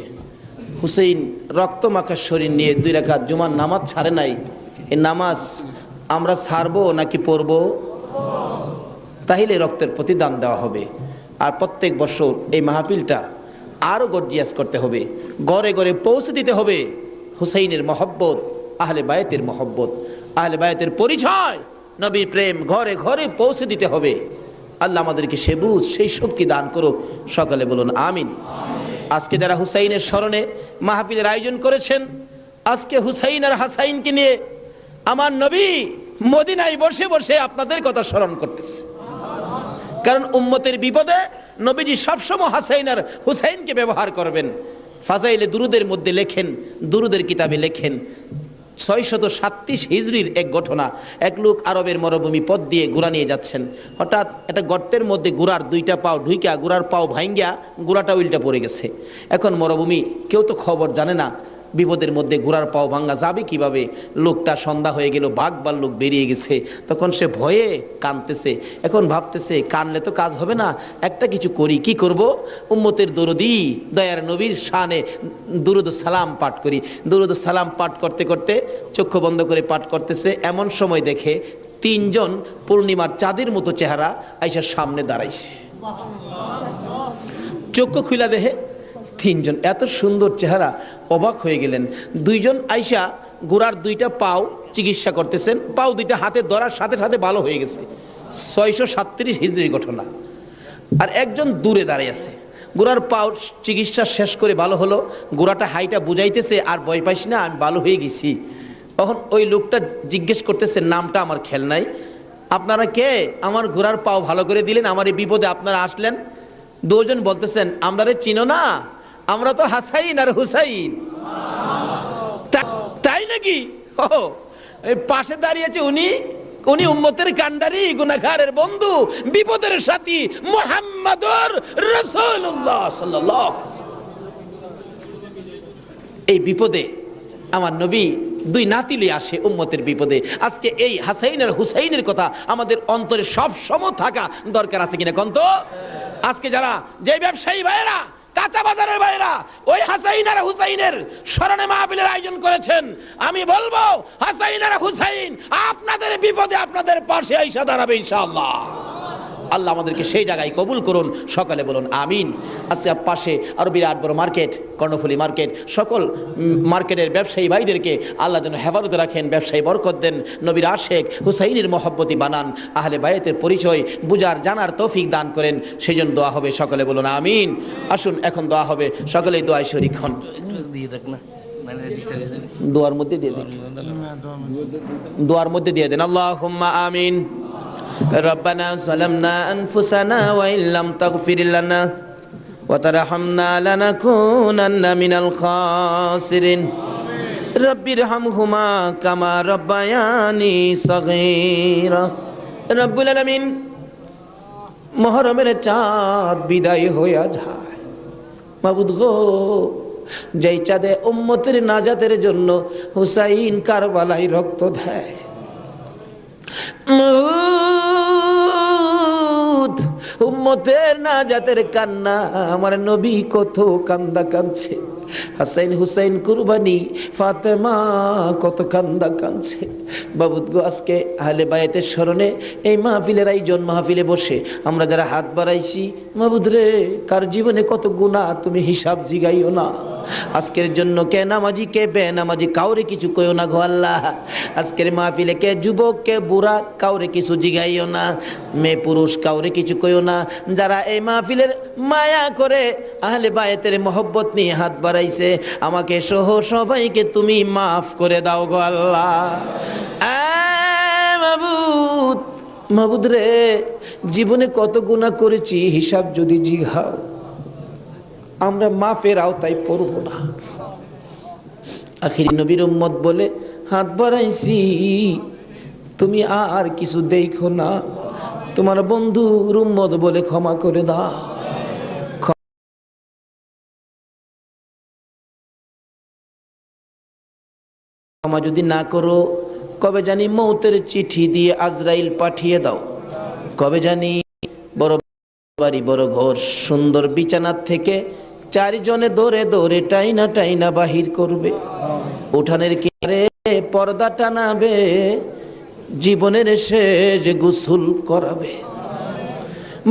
হুসাইন রক্ত মাখা শরীর নিয়ে 2 রাকাত জুমার নামাজ ছাড়ে নাই। এই নামাজ আমরা ছাড়বো নাকি পড়বো? তাহলে রক্তের প্রতিদান দেওয়া হবে। আর প্রত্যেক বছর এই মাহফিলটা আরো গর্জিয়াস করতে হবে, ঘরে ঘরে পৌঁছে দিতে হবে হুসাইনের মহব্বত, আহলে বায়তের মহব্বত, আহলে বায়তের পরিচয়, নবীর প্রেম ঘরে ঘরে পৌঁছে দিতে হবে। আল্লাহ আমাদেরকে সে বুঝ, সেই শক্তি দান করুক। সকালে বলুন আমিন। আজকে যারা হুসাইনের স্মরণে মাহফিলের আয়োজন করেছেন, আজকে হুসাইন আর হাসাইনকে নিয়ে আমার নবী মদিনায় বসে বসে আপনাদের কথা স্মরণ করতেছে। কারণ উম্মতের বিপদে নবীজি সবসময় হাসাইন আর হুসাইনকে ব্যবহার করবেন। ফাজাইলে দুরুদের মধ্যে লেখেন, দুরুদের কিতাবে লেখেন, 637 হিজরির এক ঘটনা। এক লোক আরবের মরুভূমি পথ দিয়ে ঘোড়া নিয়ে যাচ্ছেন, হঠাৎ একটা গর্তের মধ্যে ঘোড়ার 2টা পাও ঢুইকা, ঘোড়ার পাও ভাঙ্গিয়া ঘোড়াটা উল্টা পড়ে গেছে। এখন মরুভূমি, কেউ তো খবর জানে না, বিপদের মধ্যে ঘোড়ার পাও ভাঙ্গা যাবে কিভাবে। লোকটা সন্ধ্যা হয়ে গেল, বাঘ ভাল্লুক বেরিয়ে গেছে, তখন সে ভয়ে কাঁদতেছে। এখন ভাবতেছে কানলে তো কাজ হবে না, একটা কিছু করি। কি করব? উম্মতের দরদি দয়ার নবীর শানে দুরুদ সালাম পাঠ করি। দুরুদ সালাম পাঠ করতে করতে চক্ষু বন্ধ করে পাঠ করতেছে, এমন সময় দেখে 3 জন পূর্ণিমার চাঁদের মতো চেহারা আইসা সামনে দাঁড়াইছে। চক্ষু খুলা দেখে 3 জন এত সুন্দর চেহারা, অবাক হয়ে গেলেন। 2 জন আইসা ঘোড়ার 2টা পাও চিকিৎসা করতেছেন, পাও 2টা হাতে ধরার সাথে সাথে ভালো হয়ে গেছে। 637 হিজরির ঘটনা। আর একজন দূরে দাঁড়িয়ে আছে, ঘোড়ার পাও চিকিৎসা শেষ করে ভালো হলো, ঘোড়াটা হাইটা বুঝাইতেছে, আর ভয় পাইস না, আমি ভালো হয়ে গেছি। তখন ওই লোকটা জিজ্ঞেস করতেছে, নামটা আমার খেয়াল নাই, আপনারা কে? আমার ঘোড়ার পাও ভালো করে দিলেন, আমার এই বিপদে আপনারা আসলেন। 2 জন বলতেছেন, আমরা রে চিনো না, আমরা তো হাসাইন আর হুসাইন। তাই নাকি? ও পাশে দাঁড়িয়েছে উনি, উনি উম্মতের কান্ডারি, গুনাহগারের বন্ধু, বিপদের সাথী মুহাম্মদুর রাসূলুল্লাহ সাল্লাল্লাহু আলাইহি ওয়াসাল্লাম। এই বিপদে আমার নবী 2 নাতিলে আসে উম্মতের বিপদে। আজকে এই হাসাইন আর হুসাইনের কথা আমাদের অন্তরে সব সময় থাকা দরকার আছে কিনা কোন তো? আজকে যারা যে ব্যবসায়ী ভাইয়েরা, কাঁচা বাজারের ভাইয়েরা ওই হাসাইন আর হুসাইনের স্মরণে মাহফিলের আয়োজন করেছেন, আমি বলবো হাসাইন আর হুসাইন আপনাদের বিপদে আপনাদের পাশে আইসা দাঁড়াবে ইনশাআল্লাহ। আল্লাহ আমাদেরকে সেই জায়গায় কবুল করুন, সকালে বলুন আমিন। আজকে পাশে আরো বিরাট বড় মার্কেট, কর্ণফুলী মার্কেট, সকল মার্কেটের ব্যবসায়ী ভাইদেরকে আল্লাহ যেন হেফাজতে রাখেন, ব্যবসায়ী বরকত দেন, নবীর আশেক হুসাইনের মহব্বতি বানান, আহলে বায়াতের পরিচয় বুঝার জানার তৌফিক দান করেন, সেই জন্য দোয়া হবে, সকলে বলুন আমিন। আসুন এখন দোয়া হবে, সকলেই দোয়ায় শরীক হন। দোয়ার মধ্যে দিয়ে দেন, দোয়ার মধ্যে দিয়ে দেন। আল্লাহুম্মা আমিন। রব্বানা যালামনা আনফুসানা ওয়া ইল্লাম তাগফির লানা ওয়া তারহামনা লানাকুনান্না মিনাল খাসিরিন। রব্বিরহামহুমা কামা রব্বায়ানি সগীরা। রব্বুল আলামিন, মুহররমের চাঁদ বিদায় হইয়া যায়, মাবুদ গো, যেই চাঁদে উম্মতের নাজাতের জন্য হুসাইন কারবালায় রক্ত দেয়, উম্মতের নাজাতের কান্না আমার নবী কত কান্দা কাঁদছে, হাসাইন হুসাইন কুরবানি ফাতেমা কত কান্দা কাঁদছে। বাবুদ গো, আজকে আহলে বায়াতের স্মরণে এই মাহফিলের আয়োজন, মাহফিলে বসে আমরা যারা হাত বাড়াইছি, মাবুদ রে, কার জীবনে কত গুনাহ তুমি হিসাব জিগাইও না। আজকের জন্য কে নামাজি কে বেনামাজি কাউরে কিছু কইও না গো আল্লাহ। আজকের মাহফিলে কে যুবক কে বুড়া কাউরে কিছু জিগাইও না, মেয়ে পুরুষ কাউরে কিছু কইও না। যারা এই মাহফিলের মায়া করে আহলে বায়াতের মহব্বত নিয়ে হাত বাড়াইছে, আমাকে সহ সবাইকে তুমি মাফ করে দাও গো আল্লাহ। মাবুদ, মাবুদ রে, জীবনে কত গুনাহ করেছি, হিসাব যদি জিগাও আমরা মাফের আওতায় পড়ব না। আখির নবীর উম্মত বলে হাত বাড়াইছি, তুমি আর কিছু দেখো না, তোমার বন্ধুর উম্মত বলে ক্ষমা করে দাও। ক্ষমা যদি না করো, কবে জানি মৌতের চিঠি দিয়ে আজরাইল পাঠিয়ে দাও, কবে জানি বড় বাড়ি বড় ঘর সুন্দর বিছানার থেকে চারজনে দৌড়ে দৌড়ে টাইনা টাইনা বাহির করবে, উঠানের কিনারে পর্দা টানাবে, জীবনের শেষ গোসল করাবে,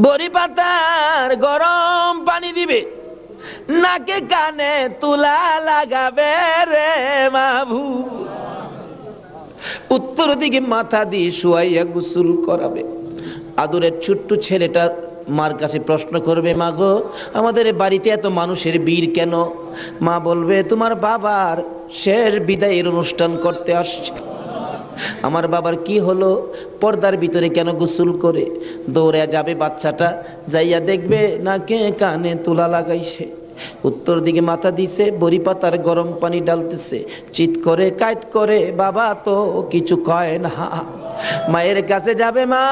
বড়ি পাতার গরম পানি দিবে, নাকে কানে তুলা লাগাবে রে মাবু, উত্তর দিকে মাথা দিয়ে শুয়াইয়া গোসল করাবে। আদরের ছোট্ট ছেলেটা মার কাছে প্রশ্ন করবে, মা গো, আমাদের বাড়িতে এত মানুষের ভিড় কেন? মা বলবে, তোমার বাবার শেষ বিদায়ের অনুষ্ঠান করতে আসছে। আমার বাবার কি হলো? পর্দার ভিতরে কেন গোসল করে? দৌড়ে যাবে বাচ্চাটা, যাইয়া দেখবে নাকে কানে তুলা লাগাইছে, উত্তর দিকে মাথা দিছে, বড়ি পাতার গরম পানি ডালতেছে, চিৎ করে কাইত করে, বাবা তো কিছু কয় না। মায়ের কাছে যাবে, মা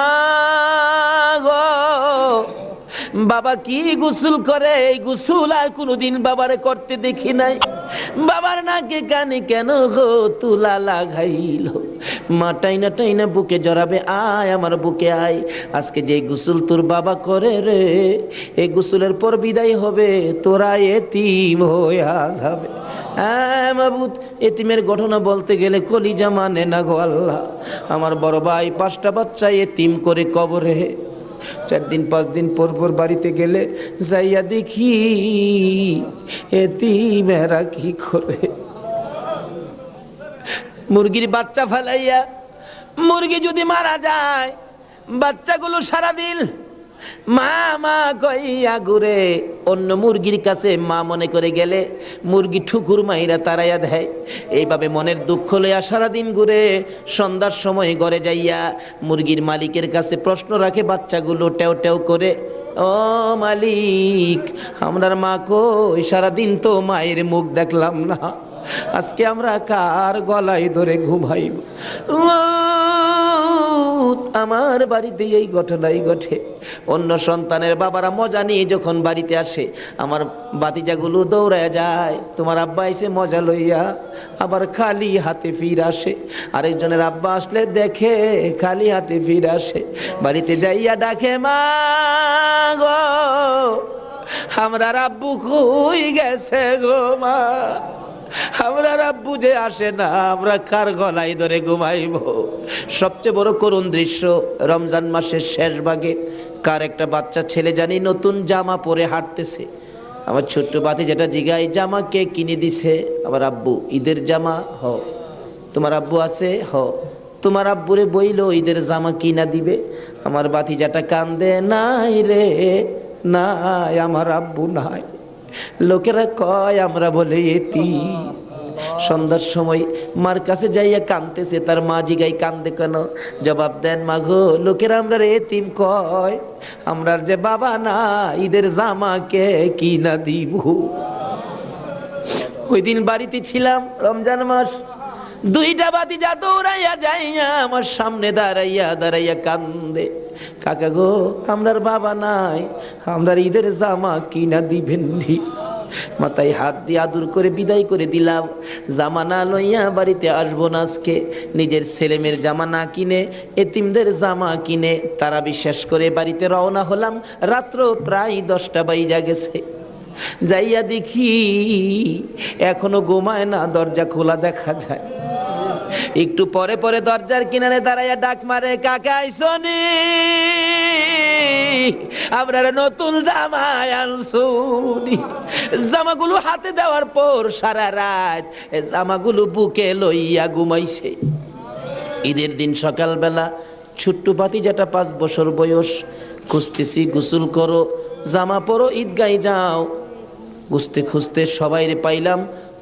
গো, বাবা কি গোসল করে, এই গোসল আর কোনোদিন বাবারে করতে দেখি নাই, বাবার নাকে কানে কেন গো তুলা লাগাইল? মা টাইনা টাইনা বুকে জড়াবে, আয় আমার বুকে আয়, আজকে যে গোসল তোর বাবা করে রে, এই গোসলের পর বিদায় হবে, তোরা এতিম হইয়া যাবে। হ্যাঁ মাবুদ, এতিমের ঘটনা বলতে গেলে কলিজা মানে না গো আল্লাহ। আমার বড় ভাই 5টা বাচ্চা এতিম করে কবরে, 4 দিন 5 দিন পর পর বাড়িতে গেলে যাইয়া দেখি এতিমেরা কি করে। মুরগির বাচ্চা ফেলাইয়া, মুরগি যদি মারা যায়, বাচ্চাগুলো সারাদিন মা মা কইয়া ঘুরে, অন্য মুরগির কাছে মা মনে করে গেলে মুরগি ঠুকুর মাইরা তাড়াইয়া দেয়। এইভাবে মনের দুঃখ লইয়া সারাদিন ঘুরে, সন্ধ্যার সময় ঘরে যাইয়া মুরগির মালিকের কাছে প্রশ্ন রাখে বাচ্চাগুলো টেও টেও করে, ও মালিক, আমরার মা কই? সারাদিন তো মায়ের মুখ দেখলাম না, আজকে আমরা কার গলায় ধরে ঘুমাইব? আমার বাড়িতে এই ঘটনাই ঘটে। অন্য সন্তানের বাবারা মজা নিয়ে যখন বাড়িতে আসে, আমার বাতিজাগুলো দৌড়ায় যায়, তোমার আব্বা এসে মজা লইয়া, আবার খালি হাতে ফির আসে। আরেকজনের আব্বা আসলে দেখে খালি হাতে ফির আসে, বাড়িতে যাইয়া ডাকে, মা গো, আমরা আব্বু কই গেছে গো মা, আমরা আব্বু যে আসে না, আমরা কার গলায় ধরে ঘুমাইব? সবচেয়ে বড় করুণ দৃশ্য রমজান মাসের শেষ ভাগে কার একটা বাচ্চা ছেলে জানি নতুন জামা পরে হাঁটতেছে। আমার ছোট্ট বাতি যেটা জিগাই, জামা কে কিনে দিছে? আমার আব্বু। ঈদের জামা? হ। তোমার আব্বু আছে? হ। তোমার আব্বুরে বইলো ঈদের জামা কিনা দিবে। আমার বাতিজাটা কান্দে, নাই রে নাই, আমার আব্বু নাই। লোকেরা কয় আমরা বলে এতিম। সন্ধ্যার সময় মার কাছে যাইয়া কাঁদতেছে, তার মা জিগাই কান্দে কেন? জবাব দেন, মা গো, লোকেরা আমরা এতিম কয়, আমরার যে বাবা না, ঈদের জামা কে কিনা দিব। ওই দিন বাড়িতে ছিলাম, রমজান মাস, দুইটা বাতিজা দৌড়াইয়া যাইয়া আমার সামনে দাঁড়াইয়া দাঁড়াইয়া কান্দে, কাকা গো, আমরার বাবা নাই, আমরার ঈদের জামা কিনা দিবেন নি? মাথায় হাত দিয়ে আদর করে বিদায় করে দিলাম। জামা না লইয়া বাড়িতে আসবো না আজকে। নিজের ছেলেমেয়ের জামা না কিনে এতিমদের জামা কিনে তারা বিশ্বাস করে বাড়িতে রওনা হলাম। রাত্র প্রায় 10টা বাইজা গেছে। যাইয়া দেখি এখনো ঘুমায় না, দরজা খোলা দেখা যায়। একটু পরে পরে দরজার কিনারে দাঁড়াইয়া ডাক মারে, কাকা আইসনি, আপনার নতুন জামা আনছুনি। জামাগুলো হাতে দেওয়ার পর সারা রাত জামাগুলো বুকে লইয়া ঘুমাইছে। ঈদের দিন সকালবেলা ছোট্ট ভাতিজাটা 5 বছর বয়স, খুঁজতেছি, গোসল করো, জামা পরো, ঈদগায় যাও। খুঁজতে খুঁজতে সবাইরে পাইলাম,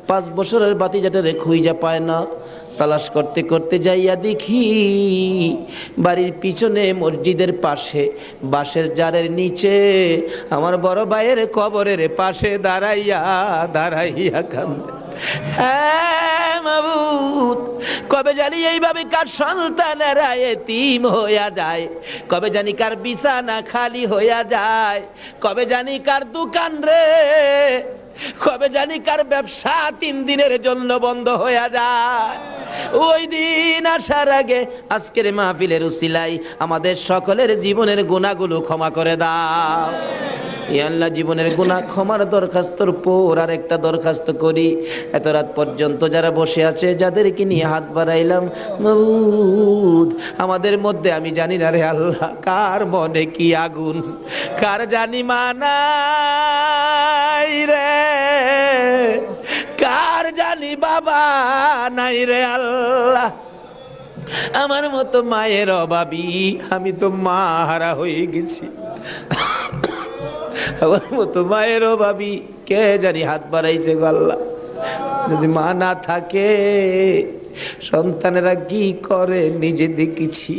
5 বছরের ভাতিজাটারে খুঁজা পায় না। তালাশ করতে করতে যাইয়া দেখি বাড়ির পিছনে মসজিদের পাশে বাঁশের জারের নিচে আমার বড় ভাইয়ের কবরের পাশে দাঁড়াইয়া দাঁড়াইয়া কান্দে। হ্যাঁ মাবুদ, কবে জানি এইভাবে কার সন্তানেরা এতিম হইয়া যায়, কবে জানি কার বিছানা খালি হইয়া যায়, কবে জানি কার দোকান রে, কবে জানি কার ব্যবসা 3 দিনের জন্য বন্ধ হইয়া যায়। ওই দিন আসার আগে আজকের মাহফিলের উসিলায় আমাদের সকলের জীবনের গুনাহগুলো ক্ষমা করে দাও। ইয়া আল্লাহ, জীবনের গুনাহ ক্ষমার দরখাস্তর পর আর একটা দরখাস্ত করি। এত রাত পর্যন্ত যারা বসে আছে, যাদেরকে নিয়ে হাত বাড়াইলাম, মাবুদ, আমাদের মধ্যে আমি জানি না রে আল্লাহ, কার মনে কি আগুন, কার জানি মানাই রে, কার জানি বাবা নাই রে আল্লাহ। আমার মতো মায়ের অভাবী, আমি তো মা হারা হয়ে গেছি। আমার মতো মায়ের অভাবী কে জানি হাত বাড়াইছে গো আল্লাহ। যদি মা না থাকে সন্তানেরা কি করে নিজে দেখেছি।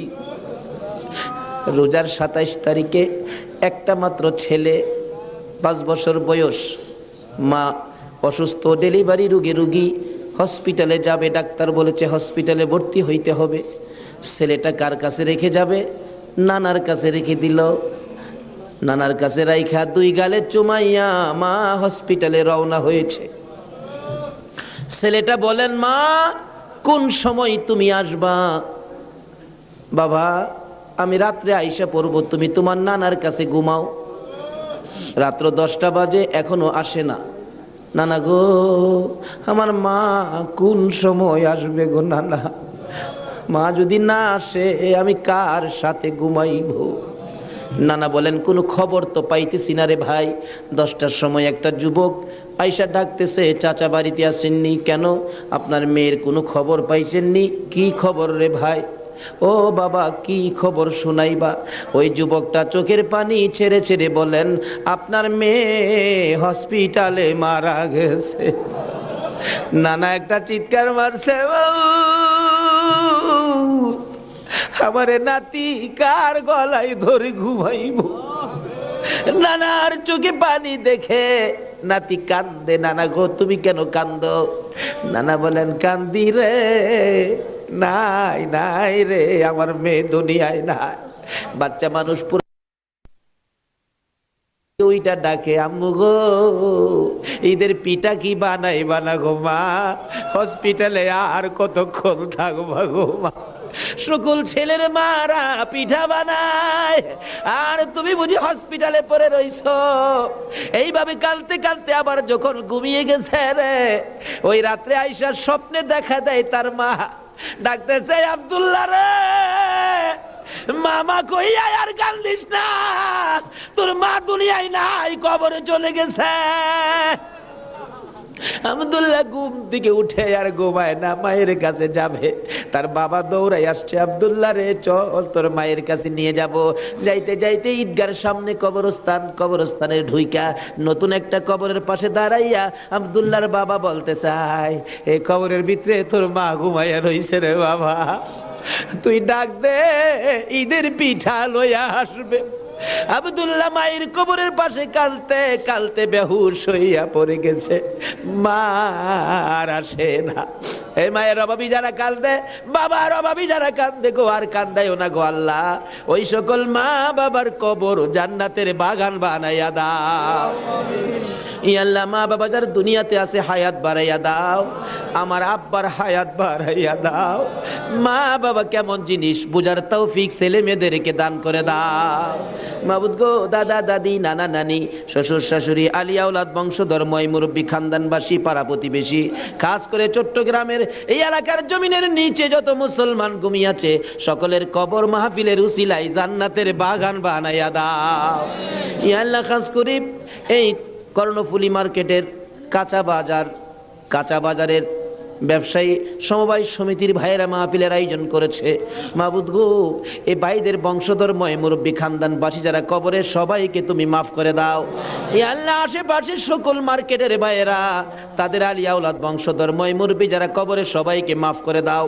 রোজার 27 তারিখে একটা মাত্র ছেলে, 5 বছর বয়স, মা অসুস্থ, ডেলিভারি রুগী, হসপিটালে যাবে, ডাক্তার বলেছে হসপিটালে ভর্তি হইতে হবে। ছেলেটা কার কাছে রেখে যাবে? নানার কাছে রেখে দিল। নানার কাছে রাইখা 2 গালে চুমাইয়া মা হসপিটালে রওনা হয়েছে। ছেলেটা বলেন, মা কোন সময় তুমি আসবা? বাবা, আমি রাত্রে আইসা পড়ব, তুমি তোমার নানার কাছে ঘুমাও। রাত্র 10টা বাজে, এখনো আসে না। নানা গো, আমার মা কোন সময় আসবে গো নানা? মা যদি না আসে আমি কার সাথে ঘুমাইব? নানা বলেন, কোনো খবর তো পাইতেছি না রে ভাই। 10টার সময় একটা যুবক আইসা ডাকতেছে, চাচা বাড়িতে আসেননি কেন? আপনার মেয়ের কোনো খবর পাইছেননি? কি খবর রে ভাই? ও বাবা, কি খবর শোনাইবা? ওই যুবকটা চোখের পানি ছেড়ে ছেড়ে বলেন, আপনার মেয়ে হসপিটালে মারা গেছে। নানা একটা চিৎকার মারছে, আমারে নাতি কার গলায় ধরে ঘুমাইব? নানার চোখে পানি দেখে নাতি কান্দে। নানা গো, তুমি কেন কান্দো? নানা বলেন, কান্দি রে, নাই নাই রে, আমার মেয়ে দুনিয়ায় নাই। বাচ্চা মানুষ ওইটা ডাকে, আম্মু গো, ঈদের পিঠা কি বানাইবা না গো মা? হসপিটালে আর কতক্ষণ থাকবা গো মা? সকল ছেলের মারা পিঠা বানায়, আর তুমি বুঝি হসপিটালে পড়ে রইছো। এইভাবে কাঁদতে কাঁদতে আবার যখন ঘুমিয়ে গেছে রে, ওই রাত্রে আইসার স্বপ্নে দেখা দেয় তার মা ডাকতেছে, আব্দুল্লাহ রে, মামা কইয়া আর কান্দিস না, তোর মা দুনিয়ায় নাই, কবরে চলে গেছে। আব্দুল্লাহ ঘুম থেকে উঠে আর ঘুমায় না, মায়ের কাছে যাবে। তার বাবা দৌড়াই আসছে, আব্দুল্লাহ রে চল তোর মায়ের কাছে নিয়ে যাব। যাইতে যাইতে ঈদগার সামনে কবরস্থান, কবরস্থানের ঢুইকা নতুন একটা কবরের পাশে দাঁড়াইয়া আব্দুল্লাহর বাবা বলতে চায়, এই কবরের ভিতরে তোর মা ঘুমাইয়া রইছে রে বাবা, তুই ডাক দে, ঈদের পিঠা লইয়া আসবে। আব্দুল্লাহ মায়ের কবরের পাশে কালতে কালতে বেহুশ হইয়া পড়ে গেছে, মা আর আসে না। এই মায়ের অভাবী যারা কান্দে, বাবার অভাবী যারা কান্দে গো, আর কান্দাইও না গো আল্লাহ, ওই সকল মা বাবার কবর জান্নাতের বাগান বানাইয়া দাও। ই আল্লাহ, মা বাবা যারা দুনিয়াতে আছে হায়াত বাড়াইয়া দাও, আমার আব্বার হায়াত বাড়াইয়া দাও। মা বাবা কেমন জিনিস বুঝার তৌফিক ছেলে মেয়েদেরকে দান করে দাও। মাবুদ গো, দাদা দাদি, নানা নানি, শ্বশুর শাশুড়ি, আলিয়া আওলাদ, বংশধর, ময় মুরব্বী, খানদানবাসী, পাড়া প্রতিবেশী, খাস করে চট্টগ্রামের এই এলাকার জমিনের নিচে যত মুসলমান ঘুমিয়েছে, সকলের কবর মাহফিলের উসিলায় জান্নাতের বাগান বানাইয়া দাও। ই আল্লাহ, খাস করি এই কর্ণফুলী মার্কেটের কাঁচা বাজারের ব্যবসায়ী সমবায় সমিতির ভাইয়েরা মাহফিলের আয়োজন করেছে। মাবুদ গো, এই ভাইদের বংশধর, ময় মুরব্বী, খানদানবাসী যারা কবরে, সবাইকে তুমি মাফ করে দাও। এই আল্লাহ, আশেপাশের সকল মার্কেটের ভাইয়েরা, তাদের আলিয়া আওলাদ, বংশধর, ময় মুরব্বী যারা কবরে, সবাইকে মাফ করে দাও।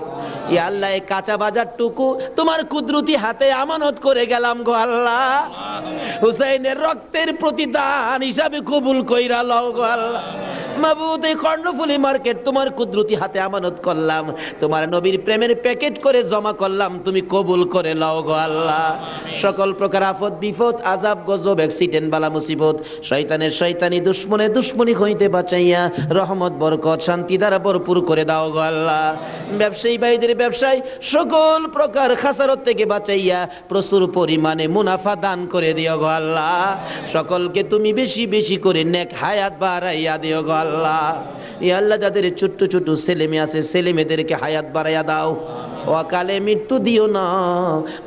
এই আল্লাহ, এই কাঁচা বাজারটুকু তোমার কুদরতি হাতে আমানত করে গেলাম গো আল্লাহ, হুসাইনের রক্তের প্রতিদান হিসাবে কবুল কইরা লও গো আল্লাহ। মাবুদ, এই কর্ণফুলী মার্কেট তোমার কুদরতি হাতে আমানত করলাম, তোমার নবীর প্রেমের প্যাকেট করে জমা করলাম, তুমি কবুল করে লও গো আল্লাহ। সকল প্রকার আফত বিপদ, আযাব গজব, অ্যাক্সিডেন্ট, বালা মুসিবত, শয়তানের শয়তানি, দুশ্মনে দুশ্মনী হইতে বাঁচাইয়া রহমত, বরকত, শান্তি দ্বারা ভরপুর করে দাও গো আল্লাহ। ব্যবসায়ী ভাইদের ব্যবসায় সকল প্রকার খাসারত থেকে বাঁচাইয়া প্রচুর পরিমাণে মুনাফা দান করে দিও গো আল্লাহ। সকলকে তুমি বেশি বেশি করে নেক হায়াত বাড়াইয়া দিও গো আল্লাহ। ইয়া আল্লাহ, যাদের ছোট্ট ছোট ছেলে মেয়ে আছে, ছেলে মেয়েদেরকে হায়াত বাড়াইয়া দাও, অকালে মৃত্যু দিও না,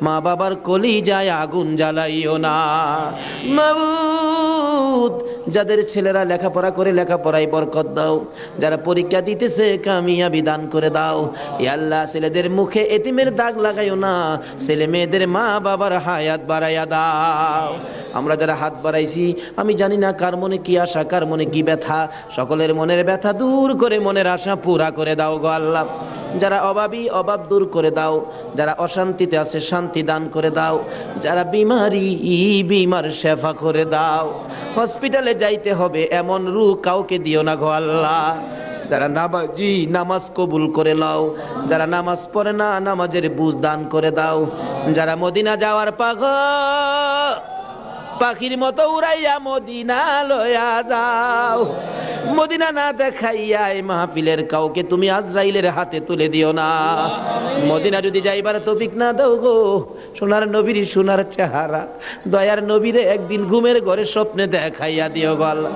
মা বাবার কলিজায় আগুন জ্বালাইও না। মাবুদ, যাদের ছেলেরা লেখাপড়া করে লেখাপড়ায় বরকত দাও, যারা পরীক্ষা দিতেছে কামিয়াবি দান করে দাও। ইয়া আল্লাহ, ছেলেদের মুখে এতিমের দাগ লাগাইও না, ছেলে মেয়েদের মা বাবার হায়াত বাড়াইয়া দাও। আমরা যারা হাত বাড়াইছি, আমি জানি না কার মনে কি আশা, কার মনে কি ব্যথা, সকলের মনের ব্যথা দূর করে মনের আশা পুরা করে দাও গো আল্লাহ। যারা অভাবী, অভাব দূর করে দাও, যারা অশান্তিতে আছে শান্তি দান করে দাও, যারা বিমার শেফা করে দাও। হসপিটালে যাইতে হবে এমন রূহ কাউকে দিও না গো আল্লাহ। যারা নামাজি, নামাজ কবুল করে নাও, যারা নামাজ পড়ে না, নামাজের বুঝ দান করে দাও। যারা মদিনা যাওয়ার পাগল, পাখির মতো উড়াইয়া মদিনা লয়া যাও, মদিনা না দেখাইয়া এই মাহফিলের কাউকে তুমি আজরাইলের হাতে তুলে দিও না। মদিনা যদি যাইবার তৌফিক না দাও গো, সোনার নবীর সোনার চেহারা, দয়ার নবীরে একদিন ঘুমের ঘরে স্বপ্নে দেখাইয়া দিও গো আল্লাহ।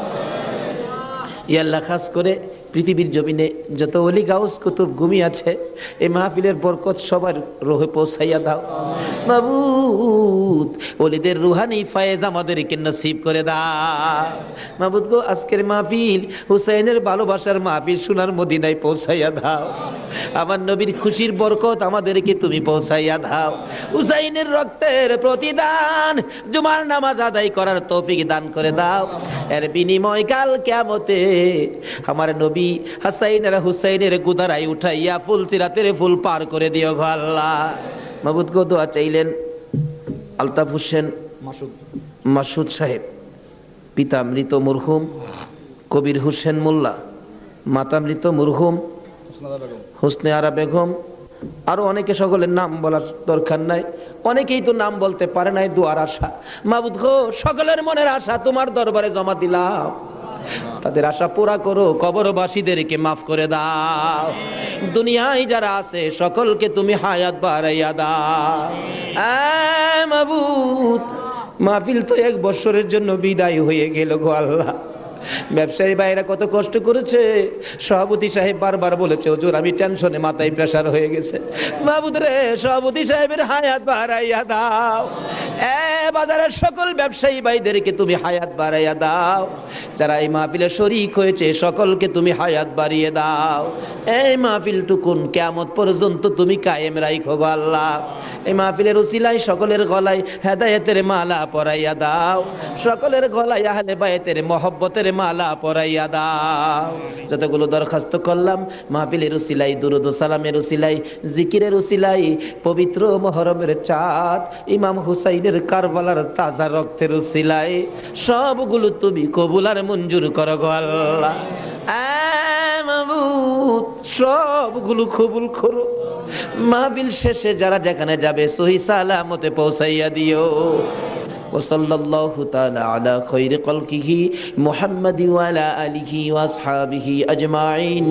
ইয়া আল্লাহ, খাস করে পৃথিবীর জমিনে যত ওলি গাউস কুতুব ঘুমিয়ে আছে, এই মাহফিলের বরকত সবার রোহে পৌঁছাইয়া দাও। মাবুদ, ওলিদের রুহানি ফায়েজ আমাদেরকে নসিব করে দাও। মাবুদ গো, আজকের মাহফিল হুসাইনের ভালোবাসার মাহফিল, সোনার মদিনায় পৌঁছাইয়া দাও। আমার নবীর খুশির বরকত আমাদেরকে তুমি পৌঁছাইয়া দাও। হুসাইনের রক্তের প্রতিদান, জুমার নামাজ আদায় করার তৌফিক দান করে দাও। এর বিনিময় কাল কিয়ামতে আমার নবী হাসাইন আর হুসাইনের গুদারাই উঠাইয়া ফুল সিরাতের ফুল পার করে দিও গো আল্লাহ। মাবুদ গো, দোয়া চাইলেন আলতাফ হোসেন মাসুদ সাহেব, পিতা মৃত মরহুম কবির হোসেন মোল্লা, মাতা মৃত মরহুম হোসনে আরা বেগম, আরো অনেকে, সকলের নাম বলার দরকার নাই, অনেকেই তো নাম বলতে পারে নাই। দোয়ার আশা মাবুদ গো, সকলের মনের আশা তোমার দরবারে জমা দিলাম, তাদের আশা পুরা করো, কবরবাসীদেরকে মাফ করে দাও। দুনিয়ায় যারা আছে সকলকে তুমি হায়াত বাড়াইয়া দাও। মাবুদ, মাহফিল তো 1 বছরের জন্য বিদায় হয়ে গেল গো আল্লাহ, ব্যবসায়ী ভাইরা কত কষ্ট করেছে। সভাপতি সাহেব বারবার বলেছে, হুজুর আমি টেনশনে মাথায় প্রেসার হয়ে গেছে। মাহবুদ রে, সভাপতি সাহেবের হায়াত বাড়াইয়া দাও। বাজারের সকল ব্যবসায়ী ভাইদেরকে তুমি হায়াত বাড়াইয়া দাও। যারা এই মাহফিলে শরীক হয়েছে সকলকে তুমি হায়াত বাড়িয়ে দাও। এই মাহফিলটুকুন কিয়ামত পর্যন্ত তুমি কায়েম রাখো গো আল্লাহ। এই মাহফিলের উসিলায় সকলের গলায় হেদায়েতের মালা পরাইয়া দাও, সকলের গলায় আহলে বায়তের মহব্বতের মালা পরাইয়া দাও। যতগুলো দরখাস্ত করলাম মাহফিলের উসিলাই, দুরুদ ও সালামের উসিলাই, জিকিরের উসিলাই, পবিত্র মুহররমের চাঁদ ইমাম হুসাইনের কারবালার তাজা রক্তের উসিলাই সবগুলো তুমি কবুল আর মঞ্জুর করো গো আল্লাহ। মাবুদ সবগুলো কবুল করো। মাহফিল শেষে যারা যেখানে যাবে সহি সালামতে পৌঁছাইয়া দিও। ওয়াসাল্লাল্লাহু তাআলা আলা খায়রি খালকিহি মুহাম্মাদি ওয়া আলা আলিহি ওয়া আসহাবিহি আজমাইন।